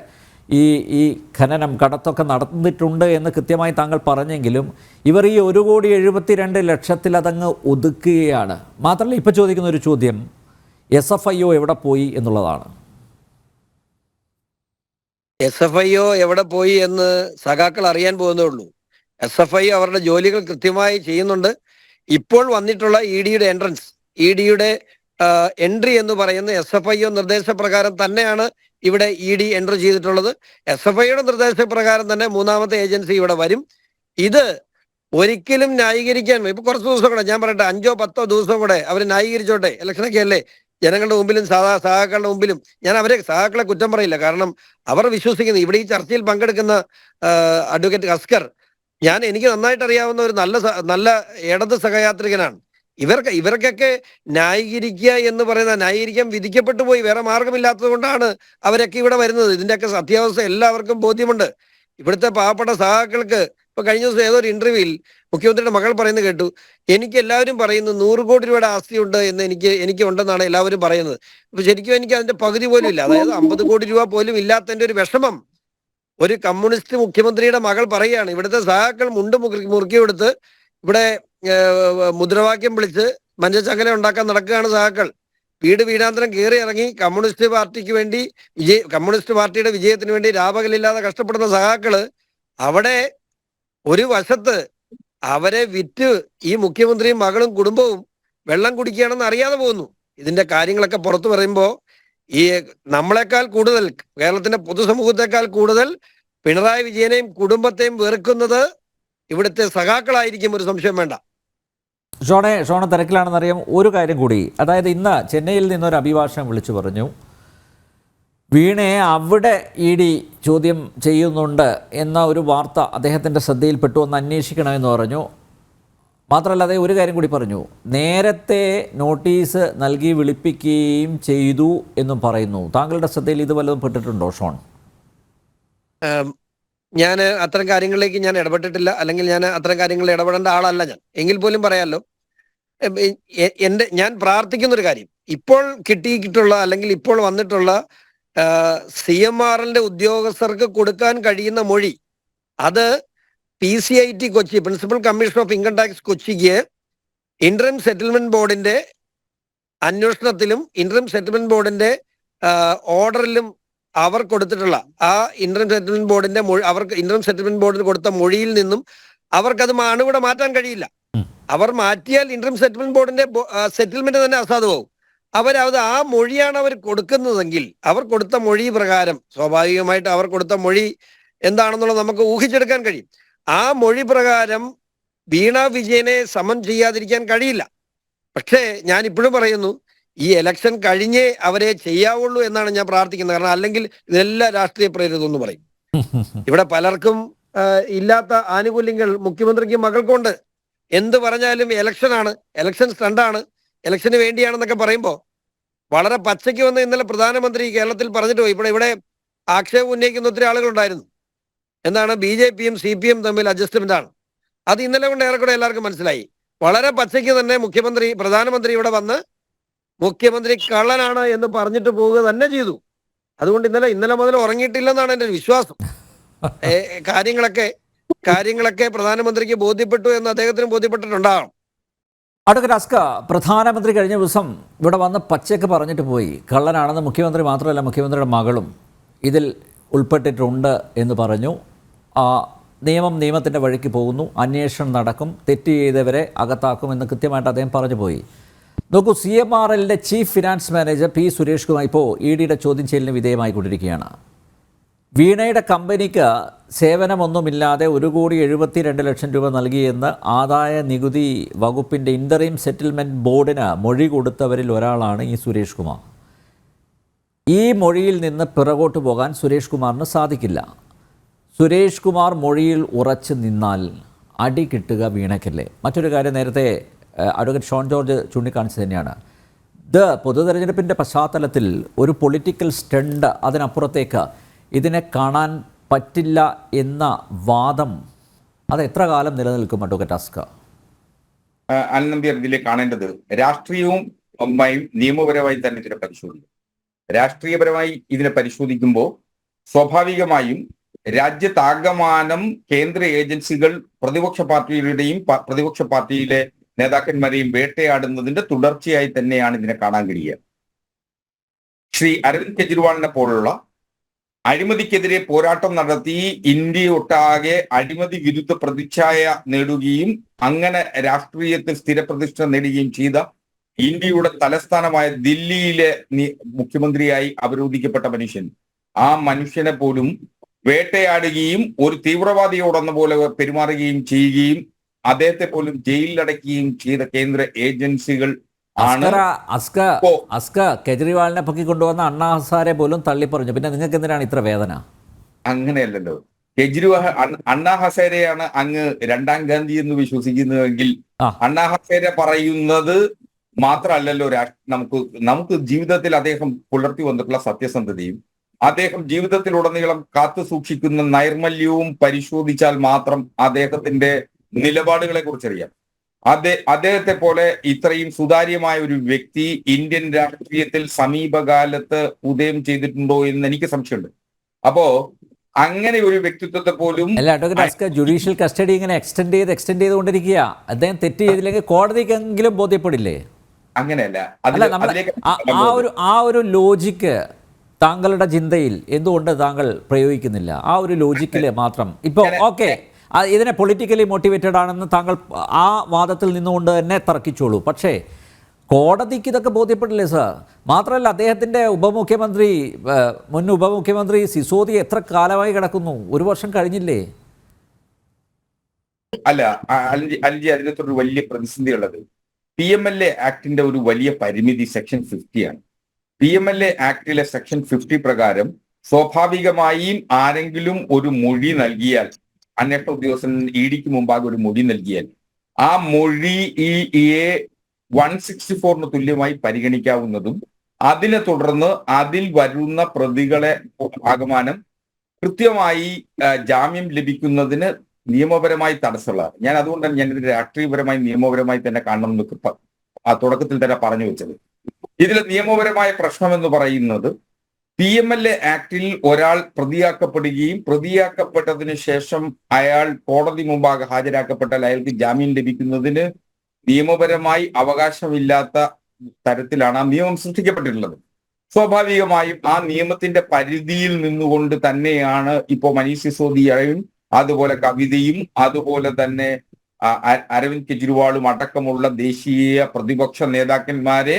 ഈ ഖനനം, കടത്തൊക്കെ നടന്നിട്ടുണ്ട് എന്ന് കൃത്യമായി താങ്കൾ പറഞ്ഞെങ്കിലും ഇവർ ഈ 1,72,00,000 അതങ്ങ് ഒതുക്കുകയാണ്. മാത്രമല്ല, ഇപ്പോൾ ചോദിക്കുന്ന ഒരു ചോദ്യം SFIO എവിടെ പോയി എന്നുള്ളതാണ്. SFIO എവിടെ പോയി എന്ന് സഖാക്കൾ അറിയാൻ പോകുന്നേ ഉള്ളൂ. SFIO അവരുടെ ജോലികൾ കൃത്യമായി ചെയ്യുന്നുണ്ട്. ഇപ്പോൾ വന്നിട്ടുള്ള ED-യുടെ എൻട്രൻസ്, ED-യുടെ എൻട്രി എന്ന് പറയുന്ന SFIO നിർദ്ദേശപ്രകാരം തന്നെയാണ് ഇവിടെ ED എൻട്രി ചെയ്തിട്ടുള്ളത്. SFIO-യുടെ നിർദ്ദേശപ്രകാരം തന്നെ 3ാമത്തെ ഏജൻസി ഇവിടെ വരും. ഇത് ഒരിക്കലും ന്യായീകരിക്കാൻ, ഇപ്പൊ കുറച്ച് ദിവസം കൂടെ ഞാൻ പറയട്ടെ, 5-10 ദിവസം കൂടെ അവർ ന്യായീകരിച്ചോട്ടെ. ഇലക്ഷനൊക്കെ അല്ലേ, ജനങ്ങളുടെ മുമ്പിലും സഹാക്കളുടെ മുമ്പിലും ഞാൻ സഹാക്കളെ കുറ്റം പറയില്ല. കാരണം അവർ വിശ്വസിക്കുന്നത്, ഇവിടെ ഈ ചർച്ചയിൽ പങ്കെടുക്കുന്ന അഡ്വക്കേറ്റ് അസ്കർ, എനിക്ക് നന്നായിട്ട് അറിയാവുന്ന ഒരു നല്ല ഇടത് സഹയാത്രികനാണ്. ഇവർക്കൊക്കെ ന്യായീകരിക്കുക എന്ന് പറയുന്ന, ന്യായീകരിക്കാൻ വിധിക്കപ്പെട്ടു പോയി, വേറെ മാർഗമില്ലാത്തത് കൊണ്ടാണ് അവരൊക്കെ ഇവിടെ വരുന്നത്. ഇതിന്റെയൊക്കെ സത്യാവസ്ഥ എല്ലാവർക്കും ബോധ്യമുണ്ട്. ഇവിടുത്തെ പാവപ്പെട്ട സഹാക്കൾക്ക് ഇപ്പൊ കഴിഞ്ഞ ദിവസം ഏതോ ഒരു ഇന്റർവ്യൂവിൽ മുഖ്യമന്ത്രിയുടെ മകൾ പറയുന്നത് കേട്ടു, എനിക്ക് എല്ലാവരും പറയുന്നു 100 കോടി രൂപയുടെ ആസ്തിയുണ്ട് എന്ന് എനിക്ക് ഉണ്ടെന്നാണ് എല്ലാവരും പറയുന്നത്. അപ്പൊ ശരിക്കും എനിക്ക് അതിന്റെ പകുതി പോലും ഇല്ല. അതായത് 50 കോടി രൂപ പോലും ഇല്ലാത്തതിന്റെ ഒരു വിഷമം ഒരു കമ്മ്യൂണിസ്റ്റ് മുഖ്യമന്ത്രിയുടെ മകൾ പറയുകയാണ് ഇവിടുത്തെ സഹാക്കൾ മുണ്ട് മുറുക്കി കൊടുത്ത് ഇവിടെ മുദ്രാവാക്യം വിളിച്ച് മഞ്ചച്ചങ്ങല ഉണ്ടാക്കാൻ നടക്കുകയാണ് സഹാക്കൾ. വീട് വീടാന്തരം കയറി ഇറങ്ങി കമ്മ്യൂണിസ്റ്റ് പാർട്ടിക്ക് വേണ്ടി കമ്മ്യൂണിസ്റ്റ് പാർട്ടിയുടെ വിജയത്തിന് വേണ്ടി രാപകലില്ലാതെ കഷ്ടപ്പെടുന്ന സഹാക്കള് അവിടെ ഒരു വശത്ത് അവരെ വിറ്റ് ഈ മുഖ്യമന്ത്രിയും മകളും കുടുംബവും വെള്ളം കുടിക്കുകയാണെന്ന് അറിയാതെ പോകുന്നു. ഇതിന്റെ കാര്യങ്ങളൊക്കെ പുറത്തു പറയുമ്പോൾ ഈ നമ്മളെക്കാൾ കൂടുതൽ കേരളത്തിന്റെ പൊതുസമൂഹത്തെക്കാൾ കൂടുതൽ പിണറായി വിജയനെയും കുടുംബത്തെയും വെറുക്കുന്നത് ഇവിടുത്തെ സഖാക്കളായിരിക്കും, ഒരു സംശയം വേണ്ട. ഷോണ തിരക്കിലാണെന്നറിയാം. ഒരു കാര്യം കൂടി, അതായത് ഇന്ന് ചെന്നൈയിൽ നിന്നൊരു അഭിഭാഷകൻ വിളിച്ചു പറഞ്ഞു വീണയെ അവിടെ ED ചോദ്യം ചെയ്യുന്നുണ്ട് എന്ന ഒരു വാർത്ത അദ്ദേഹത്തിൻ്റെ ശ്രദ്ധയിൽപ്പെട്ടു, ഒന്ന് അന്വേഷിക്കണമെന്ന് പറഞ്ഞു. മാത്രമല്ല അദ്ദേഹം ഒരു കാര്യം കൂടി പറഞ്ഞു, നേരത്തെ നോട്ടീസ് നൽകി വിളിപ്പിക്കുകയും ചെയ്തു എന്നും പറയുന്നു. താങ്കളുടെ ശ്രദ്ധയിൽ ഇത് വല്ലതും പെട്ടിട്ടുണ്ടോ ഷോൺ? ഞാൻ അത്തരം കാര്യങ്ങളിലേക്ക് ഞാൻ ഇടപെട്ടിട്ടില്ല, അല്ലെങ്കിൽ ഞാൻ അത്തരം കാര്യങ്ങളിൽ ഇടപെടേണ്ട ആളല്ല ഞാൻ. എങ്കിൽ പോലും പറയാമല്ലോ, ഞാൻ പ്രാർത്ഥിക്കുന്നൊരു കാര്യം, ഇപ്പോൾ കിട്ടിയിട്ടുള്ള അല്ലെങ്കിൽ ഇപ്പോൾ വന്നിട്ടുള്ള CMRLന്റെ ഉദ്യോഗസ്ഥർക്ക് കൊടുക്കാൻ കഴിയുന്ന മൊഴി അത് PCIT Kochi, principal commissioner of income tax കൊച്ചിക്ക് ഇന്ററിം സെറ്റിൽമെന്റ് ബോർഡിന്റെ അന്വേഷണത്തിലും ഇന്ററിം സെറ്റിൽമെന്റ് ബോർഡിന്റെ ഓർഡറിലും അവർ കൊടുത്തിട്ടുള്ള ആ ഇന്ററിം സെറ്റിൽമെന്റ് ബോർഡിന്റെ അവർക്ക് ഇന്ററിം സെറ്റിൽമെന്റ് ബോർഡിന് കൊടുത്ത മൊഴിയിൽ നിന്നും അവർക്കത് അണുവിടെ മാറ്റാൻ കഴിയില്ല. അവർ മാറ്റിയാൽ ഇന്ററിം സെറ്റിൽമെന്റ് ബോർഡിന്റെ സെറ്റിൽമെന്റ് തന്നെ അസാധുവാകും. അവരത് ആ മൊഴിയാണ് അവർ കൊടുക്കുന്നതെങ്കിൽ അവർ കൊടുത്ത മൊഴി പ്രകാരം സ്വാഭാവികമായിട്ട് അവർ കൊടുത്ത മൊഴി എന്താണെന്നുള്ളത് നമുക്ക് ഊഹിച്ചെടുക്കാൻ കഴിയും. ആ മൊഴി പ്രകാരം വീണ വിജയനെ സമൻ ചെയ്യാതിരിക്കാൻ കഴിയില്ല. പക്ഷേ ഞാൻ ഇപ്പോഴും പറയുന്നു, ഈ ഇലക്ഷൻ കഴിഞ്ഞേ അവരെ ചെയ്യാവുള്ളൂ എന്നാണ് ഞാൻ പ്രാർത്ഥിക്കുന്നത്. കാരണം അല്ലെങ്കിൽ ഇതെല്ലാം രാഷ്ട്രീയ പ്രേരിതം എന്ന് പറയും. ഇവിടെ പലർക്കും ഇല്ലാത്ത ആനുകൂല്യങ്ങൾ മുഖ്യമന്ത്രിക്കും മകൾക്കുണ്ട്. എന്ത് പറഞ്ഞാലും ഇലക്ഷനാണ്, ഇലക്ഷൻ സ്റ്റണ്ടാണ്, ഇലക്ഷന് വേണ്ടിയാണെന്നൊക്കെ പറയുമ്പോൾ വളരെ പച്ചയ്ക്ക് വന്ന് ഇന്നലെ പ്രധാനമന്ത്രി കേരളത്തിൽ പറഞ്ഞിട്ട് പോയി. ഇവിടെ ആക്ഷേപം ഉന്നയിക്കുന്ന ഒത്തിരി ആളുകളുണ്ടായിരുന്നു. എന്താണ് BJPയും CPM തമ്മിൽ അഡ്ജസ്റ്റ്മെന്റ് ആണ്. അത് ഇന്നലെ കൊണ്ട് ഏറെക്കൂടെ എല്ലാവർക്കും മനസ്സിലായി. വളരെ പച്ചയ്ക്ക് തന്നെ പ്രധാനമന്ത്രി ഇവിടെ വന്ന് മുഖ്യമന്ത്രി കള്ളനാണ് എന്ന് പറഞ്ഞിട്ട് പോവുക തന്നെ ചെയ്തു. അതുകൊണ്ട് ഇന്നലെ മുതൽ ഉറങ്ങിയിട്ടില്ലെന്നാണ് എൻ്റെ വിശ്വാസം. കാര്യങ്ങളൊക്കെ പ്രധാനമന്ത്രിക്ക് ബോധ്യപ്പെട്ടു എന്ന് അദ്ദേഹത്തിന് ബോധ്യപ്പെട്ടിട്ടുണ്ടാകണം. അഡ്വക്കേറ്റ് അസ്ക, പ്രധാനമന്ത്രി കഴിഞ്ഞ ദിവസം ഇവിടെ വന്ന് പച്ചയ്ക്ക് പറഞ്ഞിട്ട് പോയി കള്ളനാണെന്ന്. മുഖ്യമന്ത്രി മാത്രമല്ല, മുഖ്യമന്ത്രിയുടെ മകളും ഇതിൽ ഉൾപ്പെട്ടിട്ടുണ്ട് എന്ന് പറഞ്ഞു. നിയമത്തിൻ്റെ വഴിക്ക് പോകുന്നു, അന്വേഷണം നടക്കും, തെറ്റ് ചെയ്തവരെ അകത്താക്കുമെന്ന് കൃത്യമായിട്ട് അദ്ദേഹം പറഞ്ഞു പോയി. നോക്കൂ, CMRLന്റെ chief finance manager P. Suresh Kumar ഇപ്പോൾ EDയുടെ ചോദ്യം ചെയ്യലിന് വിധേയമായിക്കൊണ്ടിരിക്കുകയാണ്. വീണയുടെ കമ്പനിക്ക് സേവനമൊന്നുമില്ലാതെ 1,72,00,000 രൂപ നൽകിയെന്ന് ആദായ നികുതി വകുപ്പിൻ്റെ ഇന്ററിം സെറ്റിൽമെൻറ്റ് ബോർഡിന് മൊഴി കൊടുത്തവരിൽ ഒരാളാണ് ഈ സുരേഷ് കുമാർ. ഈ മൊഴിയിൽ നിന്ന് പിറകോട്ട് പോകാൻ സുരേഷ് കുമാറിന് സാധിക്കില്ല. സുരേഷ് കുമാർ മൊഴിയിൽ ഉറച്ചു നിന്നാൽ അടി കിട്ടുക വീണയ്ക്കല്ലേ. മറ്റൊരു കാര്യം നേരത്തെ അഡ്വക്കേറ്റ് ഷോൺ ജോർജ് ചൂണ്ടിക്കാണിച്ചത് തന്നെയാണ്. ഇത് പൊതുതെരഞ്ഞെടുപ്പിൻ്റെ പശ്ചാത്തലത്തിൽ ഒരു പൊളിറ്റിക്കൽ സ്റ്റണ്ട്, അതിനപ്പുറത്തേക്ക് ഇതിനെ കാണാൻ പറ്റില്ല എന്ന വാദം അത് എത്ര കാലം നിലനിൽക്കും അഡ്വക്കേറ്റ് അസ്ക? അനന്തമ്പിയർ, ഇതിലെ കാണേണ്ടത് രാഷ്ട്രീയവും നിയമപരമായി തന്നെ ഇതിനെ പരിശോധിക്കും. രാഷ്ട്രീയപരമായി ഇതിനെ പരിശോധിക്കുമ്പോൾ സ്വാഭാവികമായും രാജ്യത്താകമാനം കേന്ദ്ര ഏജൻസികൾ പ്രതിപക്ഷ പാർട്ടികളുടെയും പ്രതിപക്ഷ പാർട്ടിയിലെ നേതാക്കന്മാരെയും വേട്ടയാടുന്നതിന്റെ തുടർച്ചയായി തന്നെയാണ് ഇതിനെ കാണാൻ കഴിയുക. ശ്രീ അരവിന്ദ് കെജ്രിവാളിനെ പോലുള്ള അഴിമതിക്കെതിരെ പോരാട്ടം നടത്തി ഇന്ത്യയൊട്ടാകെ അഴിമതി വിരുദ്ധ പ്രതിച്ഛായ നേടുകയും അങ്ങനെ രാഷ്ട്രീയത്തിൽ സ്ഥിരപ്രതിഷ്ഠ നേടുകയും ചെയ്ത ഇന്ത്യയുടെ തലസ്ഥാനമായ ദില്ലിയിലെ മുഖ്യമന്ത്രിയായി അവരോധിക്കപ്പെട്ട മനുഷ്യൻ, ആ മനുഷ്യനെ പോലും വേട്ടയാടുകയും ഒരു തീവ്രവാദിയോടെന്ന പോലെ പെരുമാറുകയും ചെയ്യുകയും അദ്ദേഹത്തെ പോലും ജയിലിലടക്കുകയും ചെയ്ത കേന്ദ്ര ഏജൻസികൾ ആണ്. കെജ്രിവാളിനെ പൊക്കിക്കൊണ്ടുവന്ന അണ്ണാ ഹസാരെ പോലും തള്ളിപ്പറഞ്ഞു. പിന്നെ നിങ്ങൾക്ക് എന്തിനാണ് ഇത്ര വേദന? അങ്ങനെയല്ലല്ലോ. കെജ്രിവാൾ അണ്ണാ ഹസേരയാണ് അങ്ങ് രണ്ടാം ഗാന്ധി എന്ന് വിശ്വസിക്കുന്നതെങ്കിൽ അണ്ണാ ഹസേര പറയുന്നത് മാത്രമല്ലല്ലോ നമുക്ക് ജീവിതത്തിൽ അദ്ദേഹം പുലർത്തി വന്നിട്ടുള്ള സത്യസന്ധതയും അദ്ദേഹം ജീവിതത്തിലുടനീളം കാത്തു സൂക്ഷിക്കുന്ന നൈർമല്യവും പരിശോധിച്ചാൽ മാത്രം അദ്ദേഹത്തിന്റെ നിലപാടുകളെ കുറിച്ചറിയാം. അദ്ദേഹത്തെ പോലെ ഇത്രയും സുതാര്യമായ ഒരു വ്യക്തി ഇന്ത്യൻ രാഷ്ട്രീയത്തിൽ സമീപകാലത്ത് ഉദയം ചെയ്തിട്ടുണ്ടോ എന്ന് എനിക്ക് സംശയമുണ്ട്. അപ്പോ അങ്ങനെ ഒരു വ്യക്തിത്വത്തെ പോലും അല്ല അഡ്വക്കേറ്റ് അസ്കർ, ജുഡീഷ്യൽ കസ്റ്റഡി ഇങ്ങനെ എക്സ്റ്റെൻഡ് ചെയ്തുകൊണ്ടിരിക്കുക. അദ്ദേഹം തെറ്റ് ചെയ്തില്ലെങ്കിൽ കോടതിക്കെങ്കിലും ബോധ്യപ്പെടില്ലേ? അങ്ങനെയല്ല. അല്ല നമ്മൾ ആ ഒരു ലോജിക്ക് താങ്കളുടെ ചിന്തയിൽ എന്തുകൊണ്ട് താങ്കൾ പ്രയോഗിക്കുന്നില്ല? ആ ഒരു ലോജിക്കിൽ മാത്രം ഇപ്പോൾ ഓക്കെ, ഇതിനെ പൊളിറ്റിക്കലി മോട്ടിവേറ്റഡ് ആണെന്ന് താങ്കൾ ആ വാദത്തിൽ നിന്നുകൊണ്ട് തന്നെ തർക്കിച്ചോളൂ. പക്ഷേ കോടതിക്ക് ഇതൊക്കെ ബോധ്യപ്പെടില്ലേ സാർ? മാത്രമല്ല അദ്ദേഹത്തിൻ്റെ മുൻ ഉപമുഖ്യമന്ത്രി സിസോദി എത്ര കാലമായി കിടക്കുന്നു? 1 വർഷം കഴിഞ്ഞില്ലേ? അല്ല അൽജി, അതിനകത്തൊരു വലിയ പ്രതിസന്ധി ഉള്ളത് PMLA ആക്ടിന്റെ ഒരു വലിയ പരിമിതി സെക്ഷൻ 50 ആണ്. PMLA ആക്ടിലെ സെക്ഷൻ 50 പ്രകാരം സ്വാഭാവികമായും ആരെങ്കിലും ഒരു മൊഴി നൽകിയാൽ, അന്വേഷണ ഉദ്യോഗസ്ഥൻ ED-ക്ക് മുമ്പാകെ ഒരു മൊഴി നൽകിയാൽ, ആ മൊഴി ഈ 164 തുല്യമായി പരിഗണിക്കാവുന്നതും അതിനെ തുടർന്ന് അതിൽ വരുന്ന പ്രതികളെ ആകമാനം കൃത്യമായി ജാമ്യം ലഭിക്കുന്നതിന് നിയമപരമായി തടസ്സമുള്ളതാണ്. ഞാൻ അതുകൊണ്ടാണ് ഞാനിത് രാഷ്ട്രീയപരമായി നിയമപരമായി തന്നെ കാണണമെന്ന് ആ തുടക്കത്തിൽ തന്നെ പറഞ്ഞു വെച്ചത്. ഇതിലെ നിയമപരമായ പ്രശ്നം എന്ന് പറയുന്നത് PMLA ആക്ടിൽ ഒരാൾ പ്രതിയാക്കപ്പെടുകയും പ്രതിയാക്കപ്പെട്ടതിന് ശേഷം അയാൾ കോടതി മുമ്പാകെ ഹാജരാക്കപ്പെട്ടാൽ അയാൾക്ക് ജാമ്യം ലഭിക്കുന്നതിന് നിയമപരമായി അവകാശമില്ലാത്ത തരത്തിലാണ് ആ നിയമം സൃഷ്ടിക്കപ്പെട്ടിട്ടുള്ളത്. സ്വാഭാവികമായും ആ നിയമത്തിന്റെ പരിധിയിൽ നിന്നുകൊണ്ട് തന്നെയാണ് ഇപ്പോൾ മനീഷ് സിസോദിയയും അതുപോലെ കവിതയും അതുപോലെ തന്നെ അരവിന്ദ് കെജ്രിവാളും അടക്കമുള്ള ദേശീയ പ്രതിപക്ഷ നേതാക്കന്മാരെ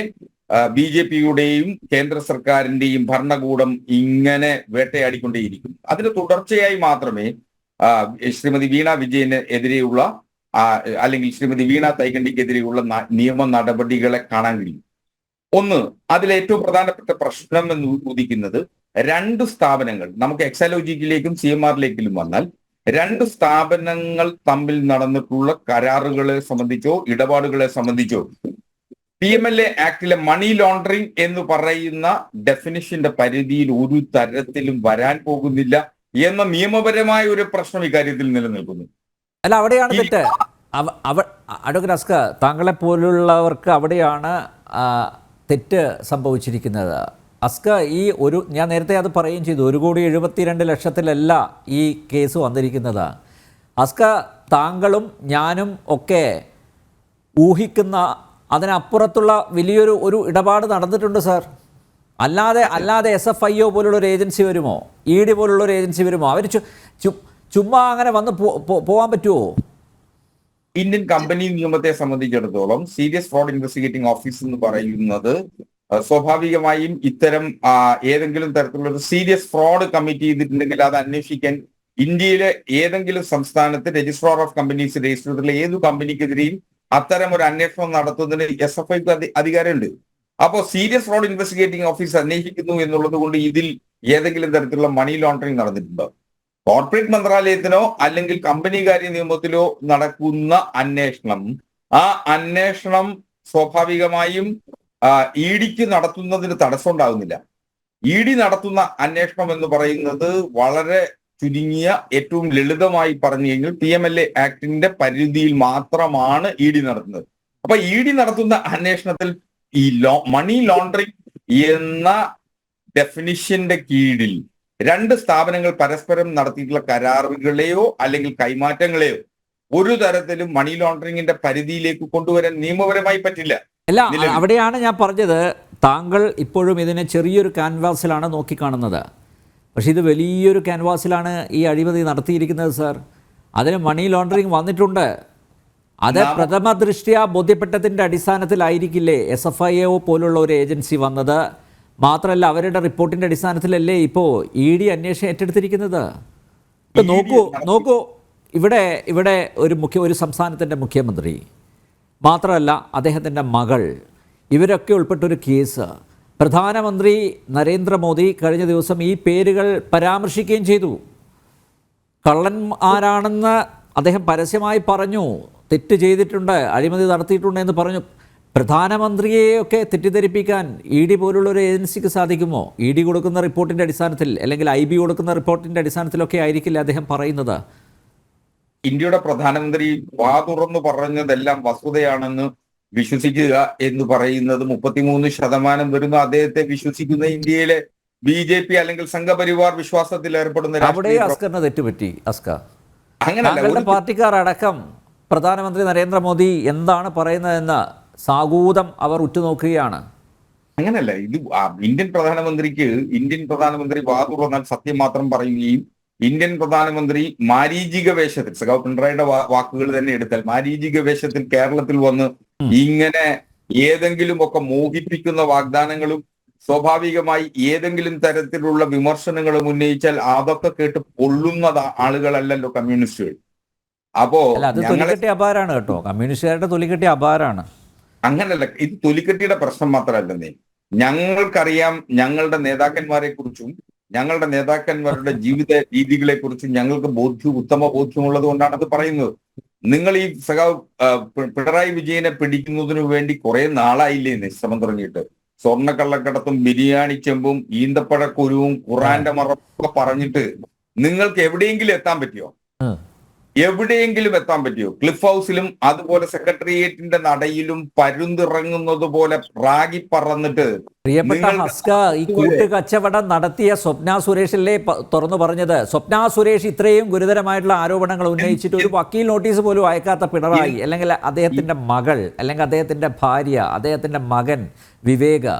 BJP-യുടെയും കേന്ദ്ര സർക്കാരിന്റെയും ഭരണകൂടം ഇങ്ങനെ വേട്ടയാടിക്കൊണ്ടേയിരിക്കും. അതിന് തുടർച്ചയായി മാത്രമേ ശ്രീമതി വീണ വിജയന് എതിരെയുള്ള അല്ലെങ്കിൽ ശ്രീമതി വീണ തൈകണ്ടിക്കെതിരെയുള്ള നിയമ നടപടികളെ കാണാൻ കഴിയും. ഒന്ന്, അതിലേറ്റവും പ്രധാനപ്പെട്ട പ്രശ്നം എന്ന് ഉദിക്കുന്നത് 2 സ്ഥാപനങ്ങൾ, നമുക്ക് എക്സാലോജിക്കിലേക്കും CMR-ലേക്കും വന്നാൽ 2 സ്ഥാപനങ്ങൾ തമ്മിൽ നടന്നിട്ടുള്ള കരാറുകളെ സംബന്ധിച്ചോ ഇടപാടുകളെ സംബന്ധിച്ചോ PMLA ആക്ടിലെ മണി ലോണ്ടറിംഗ് എന്ന് പറയുന്ന ഡെഫിനിഷന്റെ പരിധിയിൽ ഒരു തരത്തിലും വരാൻ പോകുന്നില്ല എന്ന നിയമപരമായ ഒരു പ്രശ്നം ഇക്കാര്യത്തിൽ നിലനിൽക്കുന്നു. അല്ല, അവിടെയാണ് തെറ്റ്. അഡ്വക്കേറ്റ് അസ്കർ, താങ്കളെ പോലുള്ളവർക്ക് അവിടെയാണ് തെറ്റ് സംഭവിച്ചിരിക്കുന്നത്. അസ്കർ, ഞാൻ നേരത്തെ അത് പറയുകയും ചെയ്തു, 1,72,00,000 ഈ കേസ് വന്നിരിക്കുന്നത്. അസ്കർ, താങ്കളും ഞാനും ഒക്കെ ഊഹിക്കുന്ന അതിനപ്പുറത്തുള്ള വലിയൊരു ഇടപാട് നടന്നിട്ടുണ്ട് സാർ. അല്ലാതെ SFIO പോലുള്ളൊരു ഏജൻസി വരുമോ? ED പോലുള്ളൊരു ഏജൻസി വരുമോ? അവർ ചുമ്മാ അങ്ങനെ വന്ന് പോകാൻ പറ്റുമോ? ഇന്ത്യൻ കമ്പനി നിയമത്തെ സംബന്ധിച്ചിടത്തോളം സീരിയസ് ഫ്രോഡ് ഇൻവെസ്റ്റിഗേറ്റിംഗ് ഓഫീസ് എന്ന് പറയുന്നത് സ്വാഭാവികമായും ഇത്തരം ഏതെങ്കിലും തരത്തിലുള്ള ഒരു സീരിയസ് ഫ്രോഡ് കമ്മിറ്റ് ചെയ്തിട്ടുണ്ടെങ്കിൽ അത് അന്വേഷിക്കാൻ ഇന്ത്യയിലെ ഏതെങ്കിലും സംസ്ഥാനത്ത് രജിസ്ട്രാർ ഓഫ് കമ്പനീസ് രജിസ്റ്റർ ചെയ്തിട്ടുള്ള ഏതു കമ്പനിക്കെതിരെയും അത്തരം ഒരു അന്വേഷണം നടത്തുന്നതിന് SFIക്ക് അധികാരമുണ്ട്. അപ്പോൾ സീരിയസ് ഫ്രോഡ് ഇൻവെസ്റ്റിഗേറ്റിംഗ് ഓഫീസ് അന്വേഷിക്കുന്നു എന്നുള്ളത് കൊണ്ട് ഇതിൽ ഏതെങ്കിലും തരത്തിലുള്ള മണി ലോണ്ടറിംഗ് നടന്നിട്ടുണ്ടോ? കോർപ്പറേറ്റ് മന്ത്രാലയത്തിനോ അല്ലെങ്കിൽ കമ്പനികാര്യ നിയമത്തിലോ നടക്കുന്ന അന്വേഷണം, ആ അന്വേഷണം സ്വാഭാവികമായും ED-ക്ക് നടത്തുന്നതിന് തടസ്സം ഉണ്ടാകുന്നില്ല. ED നടത്തുന്ന അന്വേഷണം എന്ന് പറയുന്നത് വളരെ ചുരുങ്ങിയ, ഏറ്റവും ലളിതമായി പറഞ്ഞു കഴിഞ്ഞാൽ PMLA ആക്ടിന്റെ പരിധിയിൽ മാത്രമാണ് ED നടത്തുന്നത്. അപ്പൊ ED നടത്തുന്ന അന്വേഷണത്തിൽ ഈ മണി ലോണ്ടറിംഗ് എന്ന ഡെഫിനിഷന്റെ കീഴിൽ 2 സ്ഥാപനങ്ങൾ പരസ്പരം നടത്തിയിട്ടുള്ള കരാറുകളെയോ അല്ലെങ്കിൽ കൈമാറ്റങ്ങളെയോ ഒരു തരത്തിലും മണി ലോണ്ടറിംഗിന്റെ പരിധിയിലേക്ക് കൊണ്ടുവരാൻ നിയമപരമായി പറ്റില്ല. അല്ല, അവിടെയാണ് ഞാൻ പറഞ്ഞത്, താങ്കൾ ഇപ്പോഴും ഇതിനെ ചെറിയൊരു ക്യാൻവാസിലാണ് നോക്കിക്കാണുന്നത്. പക്ഷേ ഇത് വലിയൊരു ക്യാൻവാസിലാണ് ഈ അഴിമതി നടത്തിയിരിക്കുന്നത് സാർ. അതിന് മണി ലോണ്ടറിങ് വന്നിട്ടുണ്ട്. അത് പ്രഥമ ദൃഷ്ട്യാ ബോധ്യപ്പെട്ടതിൻ്റെ അടിസ്ഥാനത്തിലായിരിക്കില്ലേ SFIO പോലുള്ള ഒരു ഏജൻസി വന്നത്? മാത്രമല്ല, അവരുടെ റിപ്പോർട്ടിൻ്റെ അടിസ്ഥാനത്തിലല്ലേ ഇപ്പോൾ ED അന്വേഷണം ഏറ്റെടുത്തിരിക്കുന്നത്. ഇപ്പം നോക്കൂ, ഇവിടെ ഒരു സംസ്ഥാനത്തിൻ്റെ മുഖ്യമന്ത്രി, മാത്രമല്ല അദ്ദേഹത്തിൻ്റെ മകൾ, ഇവരൊക്കെ ഉൾപ്പെട്ടൊരു കേസ്. പ്രധാനമന്ത്രി നരേന്ദ്രമോദി കഴിഞ്ഞ ദിവസം ഈ പേരുകൾ പരാമർശിക്കുകയും ചെയ്തു. കള്ളൻ ആരാണെന്ന് അദ്ദേഹം പരസ്യമായി പറഞ്ഞു. തെറ്റ് ചെയ്തിട്ടുണ്ട്, അഴിമതി നടത്തിയിട്ടുണ്ട് എന്ന് പറഞ്ഞു. പ്രധാനമന്ത്രിയെയൊക്കെ തെറ്റിദ്ധരിപ്പിക്കാൻ ED പോലുള്ള ഒരു ഏജൻസിക്ക് സാധിക്കുമോ? ED കൊടുക്കുന്ന റിപ്പോർട്ടിൻ്റെ അടിസ്ഥാനത്തിൽ അല്ലെങ്കിൽ IB കൊടുക്കുന്ന റിപ്പോർട്ടിൻ്റെ അടിസ്ഥാനത്തിലൊക്കെ ആയിരിക്കില്ല അദ്ദേഹം പറയുന്നത്. ഇന്ത്യയുടെ പ്രധാനമന്ത്രി വാ തുറന്നു പറഞ്ഞതെല്ലാം വസ്തുതയാണെന്ന് വിശ്വസിക്കുക എന്ന് പറയുന്നത് 33% വരുന്ന അദ്ദേഹത്തെ വിശ്വസിക്കുന്ന ഇന്ത്യയിലെ BJP അല്ലെങ്കിൽ സംഘപരിവാർ വിശ്വാസത്തിൽ ഏർപ്പെടുന്ന അവിടെ അസ്കറിന് തെറ്റുപറ്റി. അസ്കർ, അങ്ങനല്ല. താങ്കളുടെ പാർട്ടിക്കാർ അടക്കം പ്രധാനമന്ത്രി നരേന്ദ്രമോദി എന്താണ് പറയുന്നതെന്ന് സാഗൂതം അവർ ഉറ്റുനോക്കുകയാണ്. അങ്ങനല്ല. ഇത് ഇന്ത്യൻ പ്രധാനമന്ത്രി വാ തുറന്നാൽ സത്യം മാത്രം പറയുകയും ഇന്ത്യൻ പ്രധാനമന്ത്രി മാരീചിക വേഷത്തിൽ, സഖാവ് പിണറായിയുടെ വാക്കുകൾ തന്നെ എടുത്താൽ, മാരീചിക വേഷത്തിൽ കേരളത്തിൽ വന്ന് ഇങ്ങനെ ഏതെങ്കിലുമൊക്കെ മോഹിപ്പിക്കുന്ന വാഗ്ദാനങ്ങളും സ്വാഭാവികമായി ഏതെങ്കിലും തരത്തിലുള്ള വിമർശനങ്ങളും ഉന്നയിച്ചാൽ അതൊക്കെ കേട്ട് പൊള്ളുന്ന ആളുകളല്ലല്ലോ കമ്മ്യൂണിസ്റ്റുകൾ. അപ്പോ അത് തൊലിക്കെട്ടിയ അപാരാണ് കേട്ടോ, കമ്മ്യൂണിസ്റ്റുകാരുടെ തൊലിക്കെട്ടിയ അപാരാണ്. അങ്ങനല്ല, ഇത് തൊലിക്കെട്ടിയുടെ പ്രശ്നം മാത്രമല്ലെന്നേ. ഞങ്ങൾക്കറിയാം ഞങ്ങളുടെ നേതാക്കന്മാരെ കുറിച്ചും ഞങ്ങളുടെ നേതാക്കന്മാരുടെ ജീവിത രീതികളെ കുറിച്ചും ഞങ്ങൾക്ക് ഉത്തമ ബോധ്യമുള്ളത് കൊണ്ടാണ് അത് പറയുന്നത്. നിങ്ങൾ ഈ സഖാവ് പിണറായി വിജയനെ പിടിക്കുന്നതിനു വേണ്ടി കുറെ നാളായില്ലേ ശ്രമം തുടങ്ങിയിട്ട്? സ്വർണ്ണക്കള്ളക്കടത്തും ബിരിയാണി ചെമ്പും ഈന്തപ്പഴക്കുരുവും ഖുറാന്റെ മറപ്പൊക്കെ പറഞ്ഞിട്ട് നിങ്ങൾക്ക് എവിടെയെങ്കിലും എത്താൻ പറ്റിയോ? എവിടെയെങ്കിലും എത്താൻ പറ്റിയോ? ക്ലിഫ് ഹൗസിലും അതുപോലെ സെക്രട്ടേറിയറ്റിന്റെ നടയിലും പരുന്തിറങ്ങുന്നത് പോലെ റാഗി പറന്നിട്ട്. പ്രിയപ്പെട്ട ഹസ്ക, ഈ കൂട്ടുകച്ചവടം നടത്തിയ സ്വപ്ന സുരേഷല്ലേ തുറന്നു പറഞ്ഞത്? സ്വപ്ന സുരേഷ് ഇത്രയും ഗുരുതരമായിട്ടുള്ള ആരോപണങ്ങൾ ഉന്നയിച്ചിട്ട് ഒരു വക്കീൽ നോട്ടീസ് പോലും അയക്കാത്ത പിണറായി, അല്ലെങ്കിൽ അദ്ദേഹത്തിന്റെ മകൾ, അല്ലെങ്കിൽ അദ്ദേഹത്തിന്റെ ഭാര്യ, അദ്ദേഹത്തിന്റെ മകൻ വിവേക്.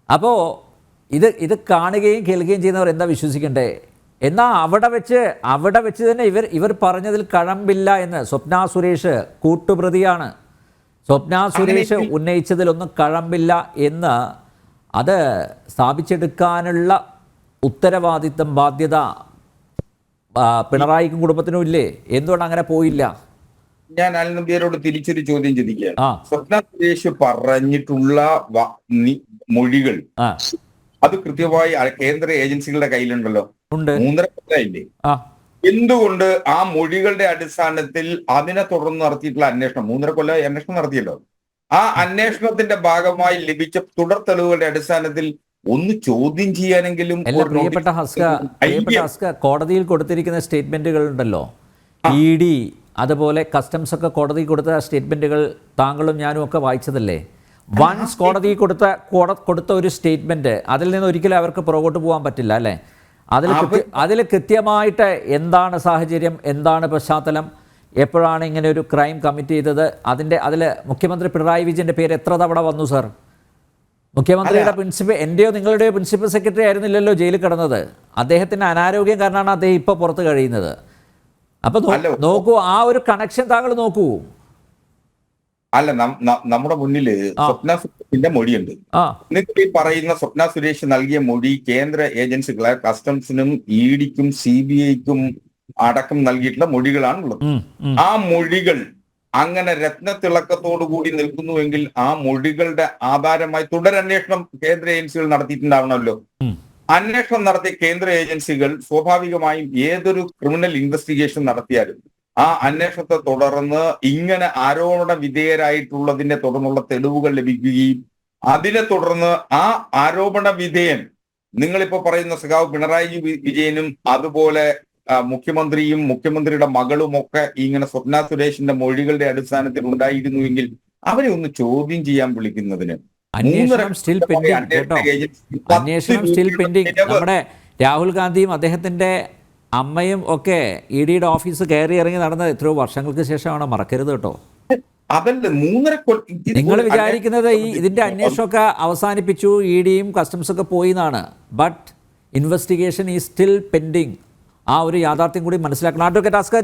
അപ്പോൾ ഇത് കാണുകയും കേൾക്കുകയും ചെയ്യുന്നവർ എന്താ വിശ്വസിക്കണ്ടേ? എന്നാൽ അവിടെ വെച്ച് തന്നെ ഇവർ പറഞ്ഞതിൽ കഴമ്പില്ല എന്ന് സ്വപ്ന സുരേഷ് കൂട്ടുപ്രതിയാണ്. സ്വപ്ന സുരേഷ് ഉന്നയിച്ചതിലൊന്നും കഴമ്പില്ല എന്ന് അത് സ്ഥാപിച്ചെടുക്കാനുള്ള ഉത്തരവാദിത്തം, ബാധ്യത പിണറായിക്കും കുടുംബത്തിനും ഇല്ലേ? എന്തുകൊണ്ട് അങ്ങനെ പോയില്ല? ഞാൻ അൽനബിയരോട് തിരിച്ചൊരു ചോദ്യം ചോദിക്കുക. സ്വപ്ന സുരേഷ് പറഞ്ഞിട്ടുള്ള മൊഴികൾ അത് കൃത്യമായി കേന്ദ്ര ഏജൻസികളുടെ കയ്യിലുണ്ടല്ലോ. 3.5 കൊല്ലമില്ലേ? എന്തുകൊണ്ട് ആ മൊഴികളുടെ അടിസ്ഥാനത്തിൽ അതിനെ തുടർന്ന് നടത്തിയിട്ടുള്ള അന്വേഷണം, 3.5 കൊല്ലം അന്വേഷണം നടത്തിയല്ലോ, ആ അന്വേഷണത്തിന്റെ ഭാഗമായി ലഭിച്ച തുടർ തെളിവുകളുടെ അടിസ്ഥാനത്തിൽ ഒന്ന് ചോദ്യം ചെയ്യാനെങ്കിലും? പ്രിയപ്പെട്ട ഹസ്ക, കോടതിയിൽ കൊടുത്തിരിക്കുന്ന സ്റ്റേറ്റ്മെന്റുകൾ ഉണ്ടല്ലോ, ED അതുപോലെ കസ്റ്റംസ് ഒക്കെ കോടതിയിൽ കൊടുത്ത സ്റ്റേറ്റ്മെന്റുകൾ താങ്കളും ഞാനും ഒക്കെ വായിച്ചതല്ലേ? വൺസ് കോടതി കൊടുത്ത ഒരു സ്റ്റേറ്റ്മെന്റ്, അതിൽ നിന്ന് ഒരിക്കലും അവർക്ക് പുറകോട്ട് പോകാൻ പറ്റില്ല അല്ലേ? അതിൽ കൃത്യമായിട്ട് എന്താണ് സാഹചര്യം, എന്താണ് പശ്ചാത്തലം, എപ്പോഴാണ് ഇങ്ങനെ ഒരു ക്രൈം കമ്മിറ്റ് ചെയ്തത്, അതിൽ മുഖ്യമന്ത്രി പിണറായി വിജയന്റെ പേര് എത്ര തവണ വന്നു സാർ? മുഖ്യമന്ത്രിയുടെ എൻ്റെയോ നിങ്ങളുടെയോ പ്രിൻസിപ്പൽ സെക്രട്ടറി ആയിരുന്നില്ലല്ലോ ജയിലിൽ കിടന്നത്. അദ്ദേഹത്തിൻ്റെ അനാരോഗ്യം കാരണമാണ് അദ്ദേഹം ഇപ്പോൾ പുറത്ത് കഴിയുന്നത്. അപ്പോൾ നോക്കൂ, ആ ഒരു കണക്ഷൻ താങ്കൾ നോക്കൂ. അല്ല, നമ്മുടെ മുന്നിൽ സ്വപ്ന സുരേഷിന്റെ മൊഴിയുണ്ട്. നിങ്ങൾ ഈ പറയുന്ന സ്വപ്ന സുരേഷ് നൽകിയ മൊഴി കേന്ദ്ര ഏജൻസികളെ കസ്റ്റംസിനും EDക്കും CBIക്കും അടക്കം നൽകിയിട്ടുള്ള മൊഴികളാണുള്ളത്. ആ മൊഴികൾ അങ്ങനെ രത്നത്തിളക്കത്തോടു കൂടി നിൽക്കുന്നുവെങ്കിൽ ആ മൊഴികളുടെ ആധാരമായി തുടരന്വേഷണം കേന്ദ്ര ഏജൻസികൾ നടത്തിയിട്ടുണ്ടാവണമല്ലോ. അന്വേഷണം നടത്തിയ കേന്ദ്ര ഏജൻസികൾ സ്വാഭാവികമായും ഏതൊരു ക്രിമിനൽ ഇൻവെസ്റ്റിഗേഷൻ നടത്തിയാലും ആ അന്വേഷണത്തെ തുടർന്ന് ഇങ്ങനെ ആരോപണ വിധേയരായിട്ടുള്ളതിനെ തുടർന്നുള്ള തെളിവുകൾ ലഭിക്കുകയും അതിനെ തുടർന്ന് ആ ആരോപണ വിധേയൻ, നിങ്ങളിപ്പോ പറയുന്ന സഖാവ് പിണറായി വിജയനും അതുപോലെ മുഖ്യമന്ത്രിയും മുഖ്യമന്ത്രിയുടെ മകളും ഒക്കെ ഇങ്ങനെ സ്വപ്ന സുരേഷിന്റെ മൊഴികളുടെ അടിസ്ഥാനത്തിൽ ഉണ്ടായിരുന്നുവെങ്കിൽ അവരെ ഒന്ന് ചോദ്യം ചെയ്യാൻ വിളിക്കുന്നതിന് അന്വേഷണം സ്റ്റിൽ പെൻഡിങ്. നമ്മുടെ രാഹുൽ ഗാന്ധിയും അദ്ദേഹത്തിന്റെ അമ്മയും ഒക്കെ EDയുടെ ഓഫീസ് കയറി ഇറങ്ങി നടന്നത് എത്രയോ വർഷങ്ങൾക്ക് ശേഷമാണ്, മറക്കരുത് കേട്ടോ. അതല്ല, നിങ്ങൾ വിചാരിക്കുന്നത് ഇതിന്റെ അന്വേഷണമൊക്കെ അവസാനിപ്പിച്ചു, EDയും കസ്റ്റംസ് ഒക്കെ പോയി എന്നാണ്. But investigation is still pending. ആ ഒരു യാഥാർത്ഥ്യം കൂടി മനസ്സിലാക്കണം. അഡ്വക്കേറ്റ് അസ്കർ,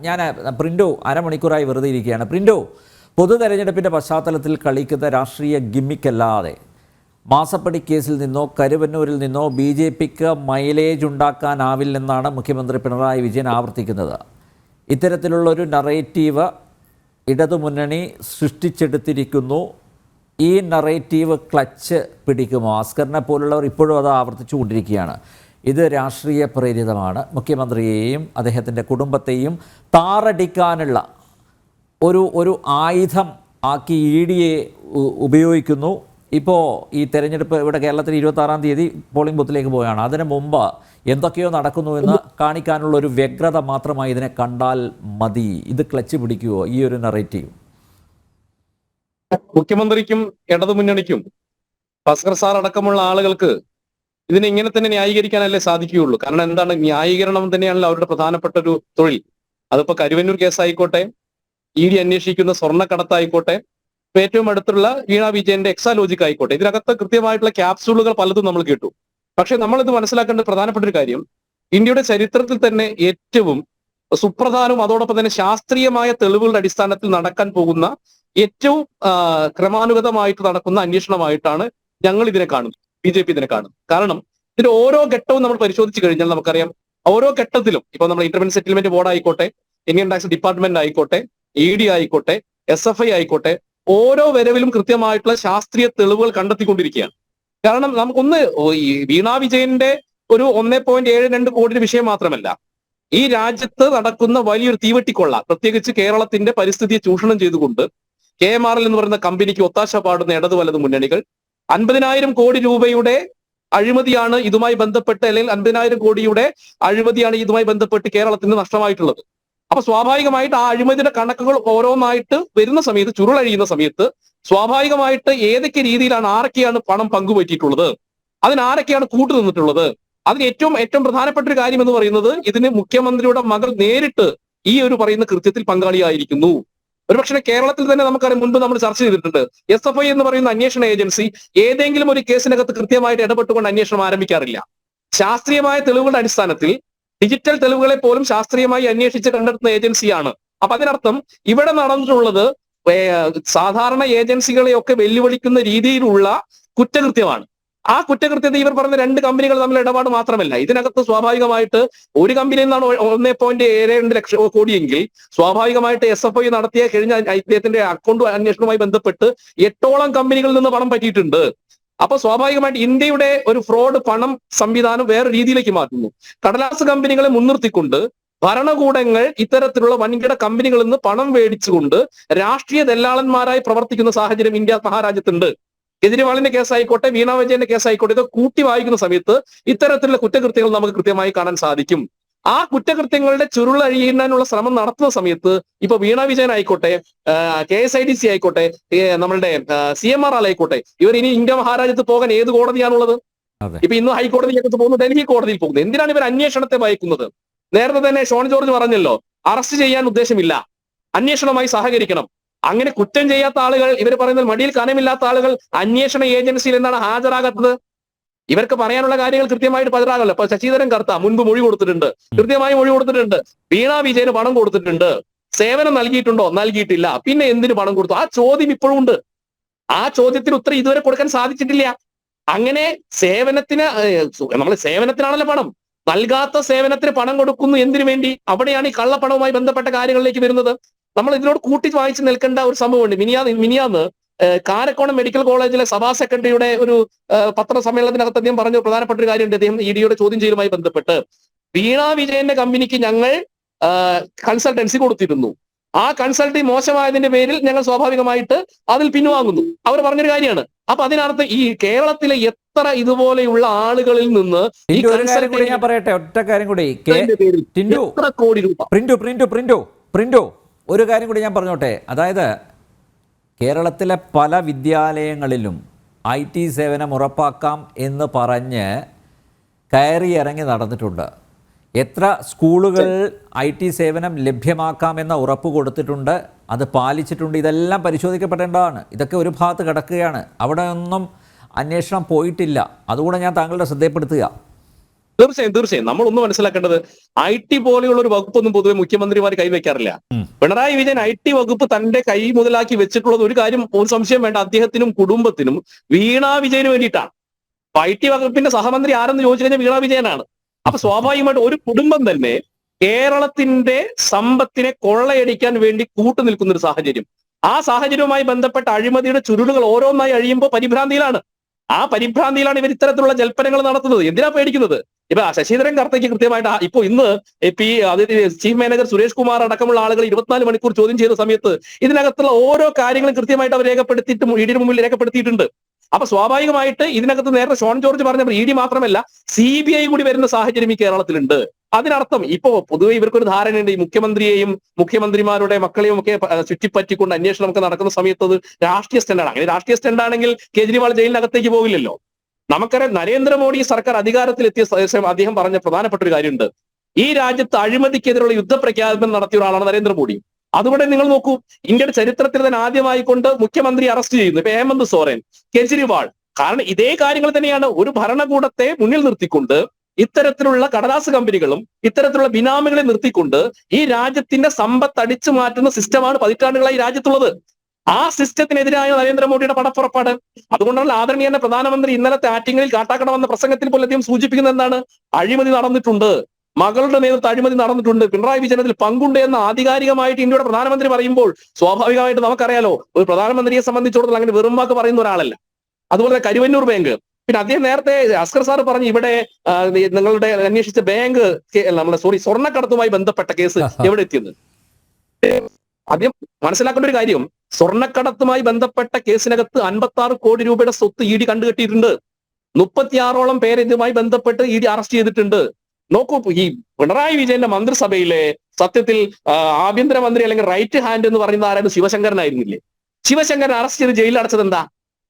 ഞാൻ പ്രിൻറ്റോ അരമണിക്കൂറായി വെറുതെ ഇരിക്കുകയാണ്. പ്രിൻറ്റോ, പൊതു തെരഞ്ഞെടുപ്പിൻ്റെ പശ്ചാത്തലത്തിൽ കളിക്കുന്ന രാഷ്ട്രീയ ഗിമ്മിക്കല്ലാതെ മാസപ്പടി കേസിൽ നിന്നോ കരുവന്നൂരിൽ നിന്നോ BJPക്ക് മൈലേജ് ഉണ്ടാക്കാനാവില്ലെന്നാണ് മുഖ്യമന്ത്രി പിണറായി വിജയൻ ആവർത്തിക്കുന്നത്. ഇത്തരത്തിലുള്ളൊരു നറേറ്റീവ് ഇടതുമുന്നണി സൃഷ്ടിച്ചെടുത്തിരിക്കുന്നു. ഈ നറേറ്റീവ് ക്ലച്ച് പിടിക്കുമോ? അസ്കറിനെ പോലുള്ളവർ ഇപ്പോഴും അത് ആവർത്തിച്ചു കൊണ്ടിരിക്കുകയാണ്. ഇത് രാഷ്ട്രീയ പ്രേരിതമാണ്. മുഖ്യമന്ത്രിയെയും അദ്ദേഹത്തിൻ്റെ കുടുംബത്തെയും താറടിക്കാനുള്ള ഒരു ആയുധം ആക്കി EDയെ ഉപയോഗിക്കുന്നു. ഇപ്പോൾ ഈ തെരഞ്ഞെടുപ്പ് ഇവിടെ കേരളത്തിൽ 26-ാം തീയതി പോളിംഗ് ബൂത്തിലേക്ക് പോവുകയാണ്. അതിനു മുമ്പ് എന്തൊക്കെയോ നടക്കുന്നുവെന്ന് കാണിക്കാനുള്ള ഒരു വ്യഗ്രത മാത്രമായി ഇതിനെ കണ്ടാൽ മതി. ഇത് ക്ലച്ച് പിടിക്കുമോ ഈ ഒരു നറേറ്റീവ്? മുഖ്യമന്ത്രിക്കും ഇടതുമുന്നണിക്കും ഭാസ്കർ സാർ അടക്കമുള്ള ആളുകൾക്ക് ഇതിനെ ഇങ്ങനെ തന്നെ ന്യായീകരിക്കാനല്ലേ സാധിക്കുകയുള്ളൂ. കാരണം എന്താണ്, ന്യായീകരണം തന്നെയാണല്ലോ അവരുടെ പ്രധാനപ്പെട്ട ഒരു തൊഴിൽ. അതിപ്പോ കരുവന്നൂർ കേസായിക്കോട്ടെ, ED അന്വേഷിക്കുന്ന സ്വർണ്ണക്കടത്തായിക്കോട്ടെ, ഇപ്പൊ ഏറ്റവും അടുത്തുള്ള വീണ വിജയന്റെ എക്സാലോജിക് ആയിക്കോട്ടെ, ഇതിനകത്ത് കൃത്യമായിട്ടുള്ള ക്യാപ്സൂളുകൾ പലതും നമ്മൾ കേട്ടു. പക്ഷെ നമ്മളിത് മനസ്സിലാക്കേണ്ട പ്രധാനപ്പെട്ട ഒരു കാര്യം, ഇന്ത്യയുടെ ചരിത്രത്തിൽ തന്നെ ഏറ്റവും സുപ്രധാനവും അതോടൊപ്പം തന്നെ ശാസ്ത്രീയമായ തെളിവുകളുടെ അടിസ്ഥാനത്തിൽ നടക്കാൻ പോകുന്ന ഏറ്റവും ക്രമാനുഗതമായിട്ട് നടക്കുന്ന അന്വേഷണമായിട്ടാണ് ഞങ്ങൾ ഇതിനെ കാണുന്നത്, BJP ഇതിനെ കാണുന്നത്. കാരണം ഇതിന്റെ ഓരോ ഘട്ടവും നമ്മൾ പരിശോധിച്ചു കഴിഞ്ഞാൽ നമുക്കറിയാം, ഓരോ ഘട്ടത്തിലും ഇപ്പൊ നമ്മൾ ഇന്റർവെൻഷൻ സെറ്റിൽമെന്റ് ബോർഡ് ആയിക്കോട്ടെ, ഇന്ത്യൻ ടാക്സ് ഡിപ്പാർട്ട്മെന്റ് ആയിക്കോട്ടെ, ED ആയിക്കോട്ടെ, SFI ആയിക്കോട്ടെ, ഓരോ വരവിലും കൃത്യമായിട്ടുള്ള ശാസ്ത്രീയ തെളിവുകൾ കണ്ടെത്തിക്കൊണ്ടിരിക്കുകയാണ്. കാരണം നമുക്കൊന്ന് ഈ വീണ വിജയന്റെ ഒരു 1.72 കോടി വിഷയം മാത്രമല്ല, ഈ രാജ്യത്ത് നടക്കുന്ന വലിയൊരു തീവെട്ടിക്കൊള്ള, പ്രത്യേകിച്ച് കേരളത്തിന്റെ പരിസ്ഥിതിയെ ചൂഷണം ചെയ്തുകൊണ്ട് KMRL എന്ന് പറയുന്ന കമ്പനിക്ക് ഒത്താശ പാടുന്ന ഇടതു വലതു മുന്നണികൾ 50,000 കോടി രൂപയുടെ അഴിമതിയാണ് ഇതുമായി ബന്ധപ്പെട്ട്, അല്ലെങ്കിൽ 50,000 കോടിയുടെ അഴിമതിയാണ് ഇതുമായി ബന്ധപ്പെട്ട് കേരളത്തിന് നഷ്ടമായിട്ടുള്ളത്. അപ്പൊ സ്വാഭാവികമായിട്ട് ആ അഴിമതിയുടെ കണക്കുകൾ ഓരോന്നായിട്ട് വരുന്ന സമയത്ത്, ചുരുളഴിയുന്ന സമയത്ത് സ്വാഭാവികമായിട്ട് ഏതൊക്കെ രീതിയിലാണ്, ആരൊക്കെയാണ് പണം പങ്കുപറ്റിയിട്ടുള്ളത്, അതിനാരൊക്കെയാണ് കൂട്ടുനിന്നിട്ടുള്ളത്. അതിന് ഏറ്റവും പ്രധാനപ്പെട്ട ഒരു കാര്യം എന്ന് പറയുന്നത്, ഇതിന് മുഖ്യമന്ത്രിയുടെ മകൾ നേരിട്ട് ഈ ഒരു പറയുന്ന കൃത്യത്തിൽ പങ്കാളിയായിരിക്കുന്നു. ഒരുപക്ഷെ കേരളത്തിൽ തന്നെ നമുക്കറിയാം, മുൻപ് നമ്മൾ ചർച്ച ചെയ്തിട്ടുണ്ട്, SFI എന്ന് പറയുന്ന അന്വേഷണ ഏജൻസി ഏതെങ്കിലും ഒരു കേസിനകത്ത് കൃത്യമായിട്ട് ഇടപെട്ടുകൊണ്ട് അന്വേഷണം ആരംഭിക്കാറില്ല. ശാസ്ത്രീയമായ തെളിവുകളുടെ അടിസ്ഥാനത്തിൽ, ഡിജിറ്റൽ തെളിവുകളെ പോലും ശാസ്ത്രീയമായി അന്വേഷിച്ച് കണ്ടെത്തുന്ന ഏജൻസിയാണ്. അപ്പൊ അതിനർത്ഥം ഇവിടെ നടന്നിട്ടുള്ളത് സാധാരണ ഏജൻസികളെയൊക്കെ വെല്ലുവിളിക്കുന്ന രീതിയിലുള്ള കുറ്റകൃത്യമാണ്. ആ കുറ്റകൃത്യത്തെ ഇവർ പറഞ്ഞ 2 കമ്പനികൾ തമ്മിൽ ഇടപാട് മാത്രമല്ല, ഇതിനകത്ത് സ്വാഭാവികമായിട്ട് ഒരു കമ്പനിയിൽ നിന്നാണ് 1.72 ലക്ഷം കോടിയെങ്കിൽ സ്വാഭാവികമായിട്ട് SFI നടത്തിയ കഴിഞ്ഞ ഇദ്ദേഹത്തിന്റെ അക്കൗണ്ട് അന്വേഷണവുമായി ബന്ധപ്പെട്ട് 8ഓളം കമ്പനികളിൽ നിന്ന് പണം പറ്റിയിട്ടുണ്ട്. അപ്പൊ സ്വാഭാവികമായിട്ട് ഇന്ത്യയുടെ ഒരു ഫ്രോഡ് പണം സംവിധാനം വേറെ രീതിയിലേക്ക് മാറ്റുന്നു. കടലാസ് കമ്പനികളെ മുൻനിർത്തിക്കൊണ്ട് ഭരണകൂടങ്ങൾ ഇത്തരത്തിലുള്ള വൻകിട കമ്പനികളിൽ നിന്ന് പണം മേടിച്ചുകൊണ്ട് രാഷ്ട്രീയ ദല്ലാളന്മാരായി പ്രവർത്തിക്കുന്ന സാഹചര്യം ഇന്ത്യ മഹാരാജ്യത്തുണ്ട്. കേജ്രിവാളിന്റെ കേസായിക്കോട്ടെ, വീണ വിജയന്റെ കേസായിക്കോട്ടെ, ഇത് കൂട്ടി വായിക്കുന്ന സമയത്ത് ഇത്തരത്തിലുള്ള കുറ്റകൃത്യങ്ങൾ നമുക്ക് കൃത്യമായി കാണാൻ സാധിക്കും. ആ കുറ്റകൃത്യങ്ങളുടെ ചുരുളഴിയാനുള്ള ശ്രമം നടത്തുന്ന സമയത്ത് ഇപ്പൊ വീണ വിജയൻ ആയിക്കോട്ടെ, KSIDC ആയിക്കോട്ടെ, നമ്മളുടെ CMRL ആയിക്കോട്ടെ, ഇവർ ഇനി ഇന്ത്യ മഹാരാജ്യത്ത് പോകാൻ ഏത് കോടതിയാണുള്ളത്? ഇപ്പൊ ഇന്ന് ഹൈക്കോടതിയിലേക്ക് പോകുന്നു, ഡൽഹി കോടതിയിൽ പോകുന്നു. എന്തിനാണ് ഇവർ അന്വേഷണത്തെ ഭയക്കുന്നത്? നേരത്തെ തന്നെ ഷോൺ ജോർജ് പറഞ്ഞല്ലോ, അറസ്റ്റ് ചെയ്യാൻ ഉദ്ദേശമില്ല, അന്വേഷണവുമായി സഹകരിക്കണം. അങ്ങനെ കുറ്റം ചെയ്യാത്ത ആളുകൾ, ഇവർ പറയുന്നത് മടിയിൽ കനമില്ലാത്ത ആളുകൾ അന്വേഷണ ഏജൻസിയിൽ എന്താണ് ഹാജരാകാത്തത്? ഇവർക്ക് പറയാനുള്ള കാര്യങ്ങൾ കൃത്യമായിട്ട് പതിരാകല്ലോ. ഇപ്പൊ ശശിധരൻ കർത്ത മുൻപ് മൊഴി കൊടുത്തിട്ടുണ്ട്, കൃത്യമായി മൊഴി കൊടുത്തിട്ടുണ്ട്. വീണ വിജയന് പണം കൊടുത്തിട്ടുണ്ട്. സേവനം നൽകിയിട്ടുണ്ടോ? നൽകിയിട്ടില്ല. പിന്നെ എന്തിനു പണം കൊടുത്തു? ആ ചോദ്യം ഇപ്പോഴും ഉണ്ട്. ആ ചോദ്യത്തിന് ഉത്തരം ഇതുവരെ കൊടുക്കാൻ സാധിച്ചിട്ടില്ല. അങ്ങനെ സേവനത്തിന്, നമ്മൾ സേവനത്തിനാണല്ലോ പണം, നൽകാത്ത സേവനത്തിന് പണം കൊടുക്കുന്നു. എന്തിനു വേണ്ടി? അവിടെയാണ് ഈ കള്ളപ്പണവുമായി ബന്ധപ്പെട്ട കാര്യങ്ങളിലേക്ക് വരുന്നത്. നമ്മൾ ഇതിനോട് കൂട്ടി വായിച്ച് നിൽക്കേണ്ട ഒരു സംഭവമുണ്ട്. മിനിയാന്ന് കാരക്കോണം മെഡിക്കൽ കോളേജിലെ സഭാ സെക്രട്ടറിയുടെ ഒരു പത്രസമ്മേളനത്തിനകത്ത് അദ്ദേഹം പറഞ്ഞ പ്രധാനപ്പെട്ട ഒരു കാര്യമുണ്ട്. അദ്ദേഹം EDയുടെ ചോദ്യം ചെയ്യലുമായി ബന്ധപ്പെട്ട്, വീണ വിജയന്റെ കമ്പനിക്ക് ഞങ്ങൾ കൺസൾട്ടൻസി കൊടുത്തിരുന്നു, ആ കൺസൾട്ടി മോശമായതിന്റെ പേരിൽ ഞങ്ങൾ സ്വാഭാവികമായിട്ട് അതിൽ പിൻവാങ്ങുന്നു. അവർ പറഞ്ഞൊരു കാര്യമാണ്. അപ്പൊ അതിനർത്ഥം ഈ കേരളത്തിലെ എത്ര ഇതുപോലെയുള്ള ആളുകളിൽ നിന്ന് ഈ കൺസൾട്ടി, ഞാൻ പറയട്ടെ ഒറ്റ കാര്യം കൂടി, എത്ര കോടി രൂപ. പ്രിന്റു ഒരു കാര്യം കൂടി ഞാൻ പറഞ്ഞോട്ടെ. അതായത് കേരളത്തിലെ പല വിദ്യാലയങ്ങളിലും IT സേവനം ഉറപ്പാക്കാം എന്ന് പറഞ്ഞ് കയറി ഇറങ്ങി നടന്നിട്ടുണ്ട്. എത്ര സ്കൂളുകൾ IT സേവനം ലഭ്യമാക്കാമെന്ന ഉറപ്പ് കൊടുത്തിട്ടുണ്ട്, അത് പാലിച്ചിട്ടുണ്ട്. ഇതെല്ലാം പരിശോധിക്കപ്പെടേണ്ടതാണ്. ഇതൊക്കെ ഒരു ഭാഗത്ത് കിടക്കുകയാണ്, അവിടെ ഒന്നും അന്വേഷണം പോയിട്ടില്ല. അതുകൂടെ ഞാൻ താങ്കളുടെ ശ്രദ്ധയപ്പെടുത്തുക. തീർച്ചയായും നമ്മളൊന്ന് മനസ്സിലാക്കേണ്ടത്, IT പോലെയുള്ള ഒരു വകുപ്പൊന്നും പൊതുവെ മുഖ്യമന്ത്രിമാർ കൈവയ്ക്കാറില്ല. പിണറായി വിജയൻ IT വകുപ്പ് തന്റെ കൈ മുതലാക്കി വെച്ചിട്ടുള്ളത് ഒരു കാര്യം, ഒരു സംശയം വേണ്ട, അദ്ദേഹത്തിനും കുടുംബത്തിനും വീണ വിജയന് വേണ്ടിയിട്ടാണ്. IT വകുപ്പിന്റെ സഹമന്ത്രി ആരെന്ന് ചോദിച്ചു കഴിഞ്ഞാൽ വീണ വിജയനാണ്. അപ്പൊ സ്വാഭാവികമായിട്ട് ഒരു കുടുംബം തന്നെ കേരളത്തിന്റെ സമ്പത്തിനെ കൊള്ളയടിക്കാൻ വേണ്ടി കൂട്ടുനിൽക്കുന്ന ഒരു സാഹചര്യം. ആ സാഹചര്യവുമായി ബന്ധപ്പെട്ട അഴിമതിയുടെ ചുരുളുകൾ ഓരോന്നായി അഴിയുമ്പോൾ പരിഭ്രാന്തിയിലാണ്. ആ പരിഭ്രാന്തിയിലാണ് ഇവർ ഇത്തരത്തിലുള്ള ജൽപ്പനങ്ങൾ നടത്തുന്നത്. എന്തിനാ പേടിക്കുന്നത്? ഇപ്പൊ ശശിധരൻ കർത്തയ്ക്ക് കൃത്യമായിട്ട് ഇപ്പൊ ഇന്ന് ചീഫ് മാനേജർ സുരേഷ് കുമാർ അടക്കമുള്ള ആളുകൾ 24 മണിക്കൂർ ചോദ്യം ചെയ്ത സമയത്ത് ഇതിനകത്തുള്ള ഓരോ കാര്യങ്ങളും കൃത്യമായിട്ട് അവർ രേഖപ്പെടുത്തിയിട്ട് EDയുടെ മുമ്പിൽ രേഖപ്പെടുത്തിയിട്ടുണ്ട്. അപ്പൊ സ്വാഭാവികമായിട്ട് ഇതിനകത്ത് നേരത്തെ ഷോൺ ജോർജ് പറഞ്ഞ ED മാത്രമല്ല, CBI കൂടി വരുന്ന സാഹചര്യം ഈ കേരളത്തിലുണ്ട്. അതിനർത്ഥം ഇപ്പോ പൊതുവെ ഇവർക്കൊരു ധാരണയുണ്ട്, ഈ മുഖ്യമന്ത്രിയെയും മുഖ്യമന്ത്രിമാരുടെ മക്കളെയും ഒക്കെ ചുറ്റിപ്പറ്റിക്കൊണ്ട് അന്വേഷണം ഒക്കെ നടക്കുന്ന സമയത്ത് അത് രാഷ്ട്രീയ സ്റ്റണ്ടാണ്. അങ്ങനെ രാഷ്ട്രീയ സ്റ്റണ്ടാണെങ്കിൽ കേജ്രിവാൾ ജയിലിനകത്തേക്ക് പോകില്ലല്ലോ. നമുക്കറിയാം നരേന്ദ്രമോദി സർക്കാർ അധികാരത്തിലെത്തിയ ശേഷം അദ്ദേഹം പറഞ്ഞ പ്രധാനപ്പെട്ട ഒരു കാര്യമുണ്ട്. ഈ രാജ്യത്ത് അഴിമതിക്കെതിരെയുള്ള യുദ്ധപ്രഖ്യാപനം നടത്തിയ ഒരാളാണ് നരേന്ദ്രമോദി. അതുകൊണ്ട് നിങ്ങൾ നോക്കൂ, ഇന്ത്യയുടെ ചരിത്രത്തിൽ തന്നെ ആദ്യമായി കൊണ്ട് മുഖ്യമന്ത്രി അറസ്റ്റ് ചെയ്യുന്നു. ഇപ്പൊ ഹേമന്ത് സോറൻ, കെജ്രിവാൾ. കാരണം ഇതേ കാര്യങ്ങൾ തന്നെയാണ്. ഒരു ഭരണകൂടത്തെ മുന്നിൽ നിർത്തിക്കൊണ്ട് ഇത്തരത്തിലുള്ള കടലാസ് കമ്പനികളും ഇത്തരത്തിലുള്ള ബിനാമികളെ നിർത്തിക്കൊണ്ട് ഈ രാജ്യത്തിന്റെ സമ്പത്ത് അടിച്ചു മാറ്റുന്ന സിസ്റ്റമാണ് പതിറ്റാണ്ടുകളായി രാജ്യത്തുള്ളത്. ആ സിസ്റ്റത്തിനെതിരായ നരേന്ദ്രമോദിയുടെ പടപ്പുറപ്പാട്. അതുകൊണ്ടാണ് ആദരണീയ പ്രധാനമന്ത്രി ഇന്നലത്തെ ആറ്റിങ്ങലിൽ കാട്ടാക്കട വന്ന പ്രസംഗത്തിൽ പോലും അദ്ദേഹം സൂചിപ്പിക്കുന്നത് എന്താണ്? അഴിമതി നടന്നിട്ടുണ്ട്, മകളുടെ നേതൃത്വം അഴിമതി നടന്നിട്ടുണ്ട്, പിണറായി വിജയൻ അതിൽ പങ്കുണ്ട് എന്ന് ആധികാരികമായിട്ട് ഇന്ത്യയുടെ പ്രധാനമന്ത്രി പറയുമ്പോൾ സ്വാഭാവികമായിട്ട് നമുക്കറിയാലോ, ഒരു പ്രധാനമന്ത്രിയെ സംബന്ധിച്ചിടത്തോളം അങ്ങനെ വെറും വാക്ക് പറയുന്ന ഒരാളല്ല. അതുപോലെ കരുവന്നൂർ ബാങ്ക്, പിന്നെ അദ്ദേഹം നേരത്തെ അസ്കർ സാർ പറഞ്ഞു ഇവിടെ നിങ്ങളുടെ അന്വേഷിച്ച ബാങ്ക് സ്വർണ്ണക്കടത്തുമായി ബന്ധപ്പെട്ട കേസ് എവിടെ എത്തിയെന്ന്. ആദ്യം മനസ്സിലാക്കേണ്ട ഒരു കാര്യം, സ്വർണ്ണക്കടത്തുമായി ബന്ധപ്പെട്ട കേസിനകത്ത് 56 കോടി രൂപയുടെ സ്വത്ത് ഇ ഡി കണ്ടുകെട്ടിയിട്ടുണ്ട്. 36ഓളം പേരെ ഇതുമായി ബന്ധപ്പെട്ട് ഇ ഡി അറസ്റ്റ് ചെയ്തിട്ടുണ്ട്. നോക്കൂ, ഈ പിണറായി വിജയന്റെ മന്ത്രിസഭയിലെ സത്യത്തിൽ ആഭ്യന്തരമന്ത്രി അല്ലെങ്കിൽ റൈറ്റ് ഹാൻഡ് എന്ന് പറയുന്ന ആരായിരുന്നു? ശിവശങ്കരനായിരുന്നില്ലേ? ശിവശങ്കരൻ അറസ്റ്റ് ചെയ്ത് ജയിലിൽ അടച്ചത് എന്താ?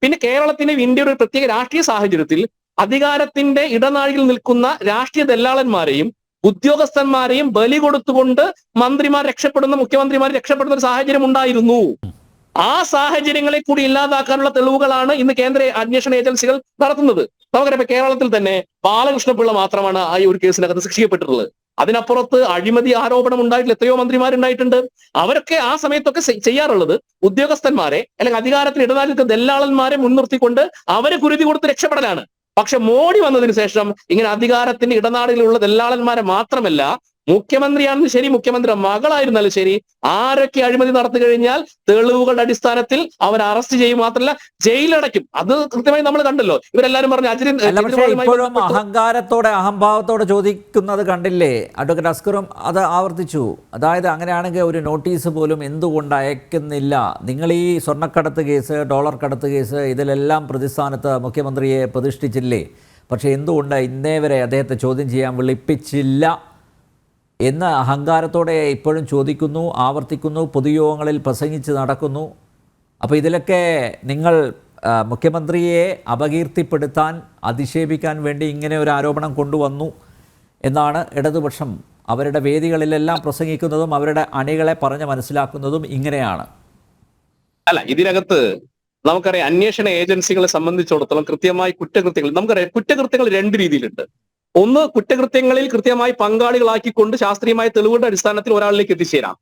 പിന്നെ കേരളത്തിന് ഇന്ത്യയുടെ ഒരു പ്രത്യേക രാഷ്ട്രീയ സാഹചര്യത്തിൽ അധികാരത്തിന്റെ ഇടനാഴിയിൽ നിൽക്കുന്ന രാഷ്ട്രീയ ദല്ലാളന്മാരെയും ഉദ്യോഗസ്ഥന്മാരെയും ബലി കൊടുത്തുകൊണ്ട് മന്ത്രിമാർ രക്ഷപ്പെടുന്ന, മുഖ്യമന്ത്രിമാർ രക്ഷപ്പെടുന്ന ഒരു സാഹചര്യം ഉണ്ടായിരുന്നു. ആ സാഹചര്യങ്ങളെ കൂടി ഇല്ലാതാക്കാനുള്ള തെളിവുകളാണ് ഇന്ന് കേന്ദ്ര അന്വേഷണ ഏജൻസികൾ നടത്തുന്നത്. നമുക്കറിയാം കേരളത്തിൽ തന്നെ ബാലകൃഷ്ണപിള്ള മാത്രമാണ് ആ ഒരു കേസിനകത്ത് ശിക്ഷിക്കപ്പെട്ടിട്ടുള്ളത്. അതിനപ്പുറത്ത് അഴിമതി ആരോപണം ഉണ്ടായിട്ടുള്ള എത്രയോ മന്ത്രിമാരുണ്ടായിട്ടുണ്ട്. അവരൊക്കെ ആ സമയത്തൊക്കെ ചെയ്യാറുള്ളത് ഉദ്യോഗസ്ഥന്മാരെ അല്ലെങ്കിൽ അധികാരത്തിന് ഇടനാഴിൽ ദല്ലാളന്മാരെ മുൻനിർത്തിക്കൊണ്ട് അവരെ കുരുതി കൊടുത്ത് രക്ഷപ്പെടലാണ്. പക്ഷെ മോഡി വന്നതിന് ശേഷം ഇങ്ങനെ അധികാരത്തിന്റെ ഇടനാടുകളിലുള്ള ദല്ലാളന്മാരെ മാത്രമല്ല, മുഖ്യമന്ത്രിയാണെന്ന് ശരി, മുഖ്യമന്ത്രിയുടെ മകളായിരുന്നാലും ശരി, ആരൊക്കെ അഴിമതി നടത്തി കഴിഞ്ഞാൽ തെളിവുകളുടെ അടിസ്ഥാനത്തിൽ അവർ അറസ്റ്റ് ചെയ്യും, മാത്രമല്ല ജയിലടയ്ക്കും. അത് കൃത്യമായി നമ്മൾ കണ്ടല്ലോ. ഇവരെല്ലാരും പറഞ്ഞു ഇപ്പോഴും അഹങ്കാരത്തോടെ അഹംഭാവത്തോടെ ചോദിക്കുന്നത് കണ്ടില്ലേ? അഡ്വക്കേറ്റ് അസ്കറും അത് ആവർത്തിച്ചു. അതായത് അങ്ങനെയാണെങ്കിൽ ഒരു നോട്ടീസ് പോലും എന്തുകൊണ്ട് അയക്കുന്നില്ല? നിങ്ങൾ ഈ സ്വർണ്ണക്കടത്ത് കേസ്, ഡോളർ കടത്ത് കേസ്, ഇതിലെല്ലാം പ്രതിസ്ഥാനത്ത് മുഖ്യമന്ത്രിയെ പ്രതിഷ്ഠിച്ചില്ലേ? പക്ഷേ എന്തുകൊണ്ട് ഇന്നേ വരെ അദ്ദേഹത്തെ ചോദ്യം ചെയ്യാൻ വിളിപ്പിച്ചില്ല എന്ന് അഹങ്കാരത്തോടെ ഇപ്പോഴും ചോദിക്കുന്നു, ആവർത്തിക്കുന്നു, പൊതുയോഗങ്ങളിൽ പ്രസംഗിച്ച് നടക്കുന്നു. അപ്പോൾ ഇതിലൊക്കെ നിങ്ങൾ മുഖ്യമന്ത്രിയെ അപകീർത്തിപ്പെടുത്താൻ, അധിക്ഷേപിക്കാൻ വേണ്ടി ഇങ്ങനെ ഒരു ആരോപണം കൊണ്ടുവന്നു എന്നാണ് ഇടതുപക്ഷം അവരുടെ വേദികളിലെല്ലാം പ്രസംഗിക്കുന്നതും അവരുടെ അണികളെ പറഞ്ഞ് മനസ്സിലാക്കുന്നതും ഇങ്ങനെയാണ്. അല്ല, ഇതിനകത്ത് നമുക്കറിയാം അന്വേഷണ ഏജൻസികളെ സംബന്ധിച്ചിടത്തോളം കൃത്യമായി കുറ്റകൃത്യങ്ങൾ, നമുക്കറിയാം കുറ്റകൃത്യങ്ങൾ രണ്ട് രീതിയിലുണ്ട്. ഒന്ന്, കുറ്റകൃത്യങ്ങളിൽ കൃത്യമായി പങ്കാളികളാക്കിക്കൊണ്ട് ശാസ്ത്രീയമായ തെളിവുകളുടെ അടിസ്ഥാനത്തിൽ ഒരാളിലേക്ക് എത്തിച്ചേരാം.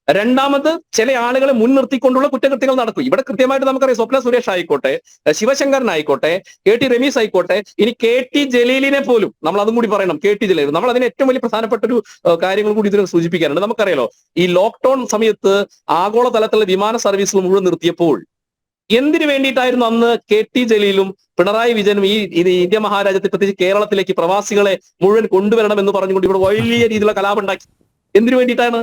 രണ്ടാമത്, ചില ആളുകളെ മുൻനിർത്തിക്കൊണ്ടുള്ള കുറ്റകൃത്യങ്ങൾ നടക്കും. ഇവിടെ കൃത്യമായിട്ട് നമുക്കറിയാം സ്വപ്ന സുരേഷ് ആയിക്കോട്ടെ, ശിവശങ്കരൻ ആയിക്കോട്ടെ, കെ ടി രമീസ് ആയിക്കോട്ടെ, ഇനി കെ ടി ജലീലിനെ പോലും നമ്മൾ അതും കൂടി പറയണം. കെ ടി ജലീൽ, നമ്മൾ അതിന് ഏറ്റവും വലിയ പ്രധാനപ്പെട്ട ഒരു കാര്യങ്ങൾ കൂടി ഇതിന് സൂചിപ്പിക്കാനുണ്ട്. നമുക്കറിയാലോ, ഈ ലോക്ക്ഡൌൺ സമയത്ത് ആഗോളതലത്തിലുള്ള വിമാന സർവീസുകൾ മുഴുവൻ നിർത്തിയപ്പോൾ എന്തിനു വേണ്ടിയിട്ടായിരുന്നു അന്ന് കെ ടി ജലീലും പിണറായി വിജയനും ഈ ഇന്ത്യ മഹാരാജ്യത്തെ പ്രത്യേകിച്ച് കേരളത്തിലേക്ക് പ്രവാസികളെ മുഴുവൻ കൊണ്ടുവരണം എന്ന് പറഞ്ഞുകൊണ്ട് ഇവിടെ വലിയ രീതിയിലുള്ള കലാപം ഉണ്ടാക്കി? എന്തിനു വേണ്ടിയിട്ടാണ്?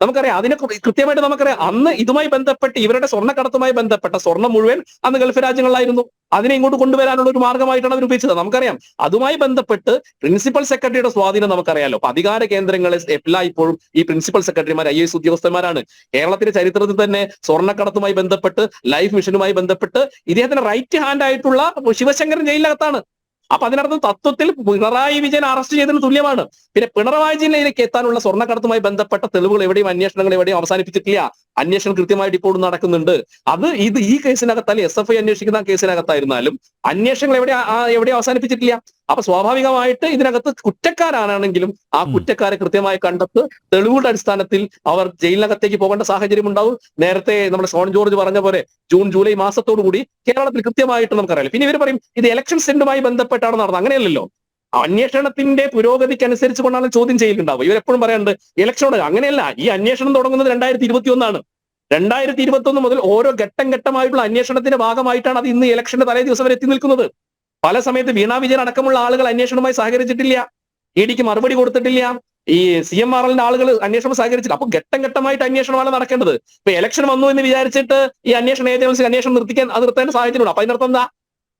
നമുക്കറിയാം. അതിനെ കൃത്യമായിട്ട് നമുക്കറിയാം. അന്ന് ഇതുമായി ബന്ധപ്പെട്ട് ഇവരുടെ സ്വർണ്ണക്കടത്തുമായി ബന്ധപ്പെട്ട സ്വർണം മുഴുവൻ അന്ന് ഗൾഫ് രാജ്യങ്ങളിലായിരുന്നു. അതിനെ ഇങ്ങോട്ട് കൊണ്ടുവരാനുള്ള ഒരു മാർഗമായിട്ടാണ് അവർ ഉപയോഗിച്ചത്. നമുക്കറിയാം അതുമായി ബന്ധപ്പെട്ട് പ്രിൻസിപ്പൽ സെക്രട്ടറിയുടെ സ്വാധീനം നമുക്കറിയാലോ. അപ്പൊ അധികാര കേന്ദ്രങ്ങളെ എല്ലായ്പ്പോഴും ഈ പ്രിൻസിപ്പൽ സെക്രട്ടറിമാർ IAS ഉദ്യോഗസ്ഥന്മാരാണ്. കേരളത്തിന്റെ ചരിത്രത്തിൽ തന്നെ സ്വർണ്ണക്കടത്തുമായി ബന്ധപ്പെട്ട്, ലൈഫ് മിഷനുമായി ബന്ധപ്പെട്ട് ഇദ്ദേഹത്തിന്റെ റൈറ്റ് ഹാൻഡ് ആയിട്ടുള്ള ശിവശങ്കരൻ ജയിലിനകത്താണ്. അപ്പൊ അതിനർത്ഥം തത്വത്തിൽ പിണറായി വിജയൻ അറസ്റ്റ് ചെയ്തതിന് തുല്യമാണ്. പിന്നെ പിണറായി വിജയനിലേക്ക് എത്താനുള്ള സ്വർണ്ണക്കടത്തുമായി ബന്ധപ്പെട്ട തെളിവുകൾ എവിടെയും, അന്വേഷണങ്ങൾ എവിടെയും അവസാനിപ്പിച്ചിട്ടില്ല. അന്വേഷണം കൃത്യമായിട്ട് ഇപ്പോഴും നടക്കുന്നുണ്ട്. അത് ഈ കേസിനകത്താലും SFI അന്വേഷിക്കുന്ന കേസിനകത്തായിരുന്നാലും അന്വേഷണങ്ങൾ എവിടെയും അവസാനിപ്പിച്ചിട്ടില്ല. അപ്പൊ സ്വാഭാവികമായിട്ട് ഇതിനകത്ത് കുറ്റക്കാരാണെങ്കിലും ആ കുറ്റക്കാരെ കൃത്യമായി കണ്ടെത്ത് തെളിവുകളുടെ അടിസ്ഥാനത്തിൽ അവർ ജയിലിനകത്തേക്ക് പോകേണ്ട സാഹചര്യം ഉണ്ടാവും. നേരത്തെ നമ്മുടെ ഷോൺ ജോർജ് പറഞ്ഞ പോലെ ജൂൺ ജൂലൈ മാസത്തോടു കൂടി കേരളത്തിൽ കൃത്യമായിട്ട് നമുക്കറിയാം. പിന്നെ ഇവർ പറയും ഇത് ഇലക്ഷൻ സെന്റുമായി ബന്ധപ്പെട്ടാണ് നടന്നത്. അങ്ങനെയല്ലല്ലോ. അന്വേഷണത്തിന്റെ പുരോഗതിക്കനുസരിച്ച് കൊണ്ടാണ് ചോദ്യം ചെയ്യലുണ്ടാവുക. ഇവരെപ്പോഴും പറയാറുണ്ട് ഇലക്ഷനോട്. അങ്ങനെയല്ല. ഈ അന്വേഷണം തുടങ്ങുന്നത് 2021 2021 മുതൽ ഓരോ ഘട്ടം ഘട്ടമായിട്ടുള്ള അന്വേഷണത്തിന്റെ ഭാഗമായിട്ടാണ് അത് ഇന്ന് ഇലക്ഷന്റെ തലേ ദിവസം വരെ എത്തി നിൽക്കുന്നത്. പല സമയത്ത് വീണ വിജയൻ അടക്കമുള്ള ആളുകൾ അന്വേഷണവുമായി സഹകരിച്ചിട്ടില്ല, EDക്ക് മറുപടി കൊടുത്തിട്ടില്ല, ഈ CMRLന്റെ ആളുകൾ അന്വേഷണം സഹകരിച്ചില്ല. അപ്പൊ ഘട്ടം ഘട്ടമായിട്ട് അന്വേഷണമാണ് നടക്കേണ്ടത്. ഇപ്പൊ ഇലക്ഷൻ വന്നു എന്ന് വിചാരിച്ചിട്ട് ഈ അന്വേഷണ ഏജൻസി അന്വേഷണം നിർത്തേണ്ട സാഹചര്യമുണ്ട്. അപ്പൊ അതിനർത്ഥം എന്താ?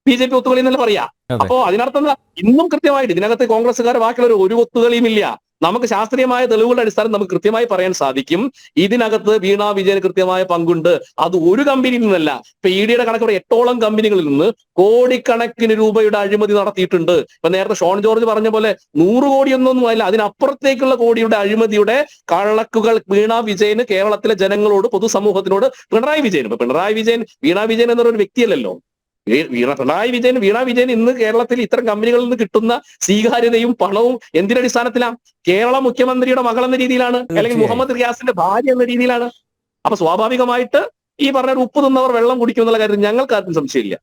BJP ഒത്തുകളി എന്നല്ല പറയാ. അതെ. അപ്പോ അതിനർത്ഥം എന്താ? ഇന്നും കൃത്യമായിട്ട് ഇതിനകത്ത് കോൺഗ്രസ്സുകാർ ബാക്കിയുള്ള ഒരു ഒത്തുകളിയുമില്ല. നമുക്ക് ശാസ്ത്രീയമായ തെളിവുകളുടെ അടിസ്ഥാനം നമുക്ക് കൃത്യമായി പറയാൻ സാധിക്കും. ഇതിനകത്ത് വീണ വിജയന് കൃത്യമായ പങ്കുണ്ട്. അത് ഒരു കമ്പനിയിൽ നിന്നല്ല. ഇപ്പൊ EDയുടെ കണക്കോടെ 8ഓളം കമ്പനികളിൽ നിന്ന് കോടിക്കണക്കിന് രൂപയുടെ അഴിമതി നടത്തിയിട്ടുണ്ട്. ഇപ്പൊ നേരത്തെ ഷോൺ ജോർജ് പറഞ്ഞ പോലെ 100 കോടിയൊന്നും അല്ല, അതിനപ്പുറത്തേക്കുള്ള കോടിയുടെ അഴിമതിയുടെ കണക്കുകൾ വീണ വിജയന് കേരളത്തിലെ ജനങ്ങളോട്, പൊതുസമൂഹത്തിനോട്, പിണറായി വിജയൻ, ഇപ്പൊ വീണ വിജയൻ എന്നൊരു വ്യക്തിയല്ലല്ലോ. വീണ വിജയൻ ഇന്ന് കേരളത്തിൽ ഇത്തരം കമ്പനികളിൽ നിന്ന് കിട്ടുന്ന സ്വീകാര്യതയും പണവും എന്തിനടിസ്ഥാനത്തിലാണ്? കേരള മുഖ്യമന്ത്രിയുടെ മകൾ എന്ന രീതിയിലാണ്, അല്ലെങ്കിൽ മുഹമ്മദ് റിയാസിന്റെ ഭാര്യ എന്ന രീതിയിലാണ്. അപ്പൊ സ്വാഭാവികമായിട്ട് ഈ പറഞ്ഞ ഉപ്പ് തിന്നവർ വെള്ളം കുടിക്കും എന്നുള്ള കാര്യത്തിൽ ഞങ്ങൾക്ക് ആർക്കും സംശയമില്ല.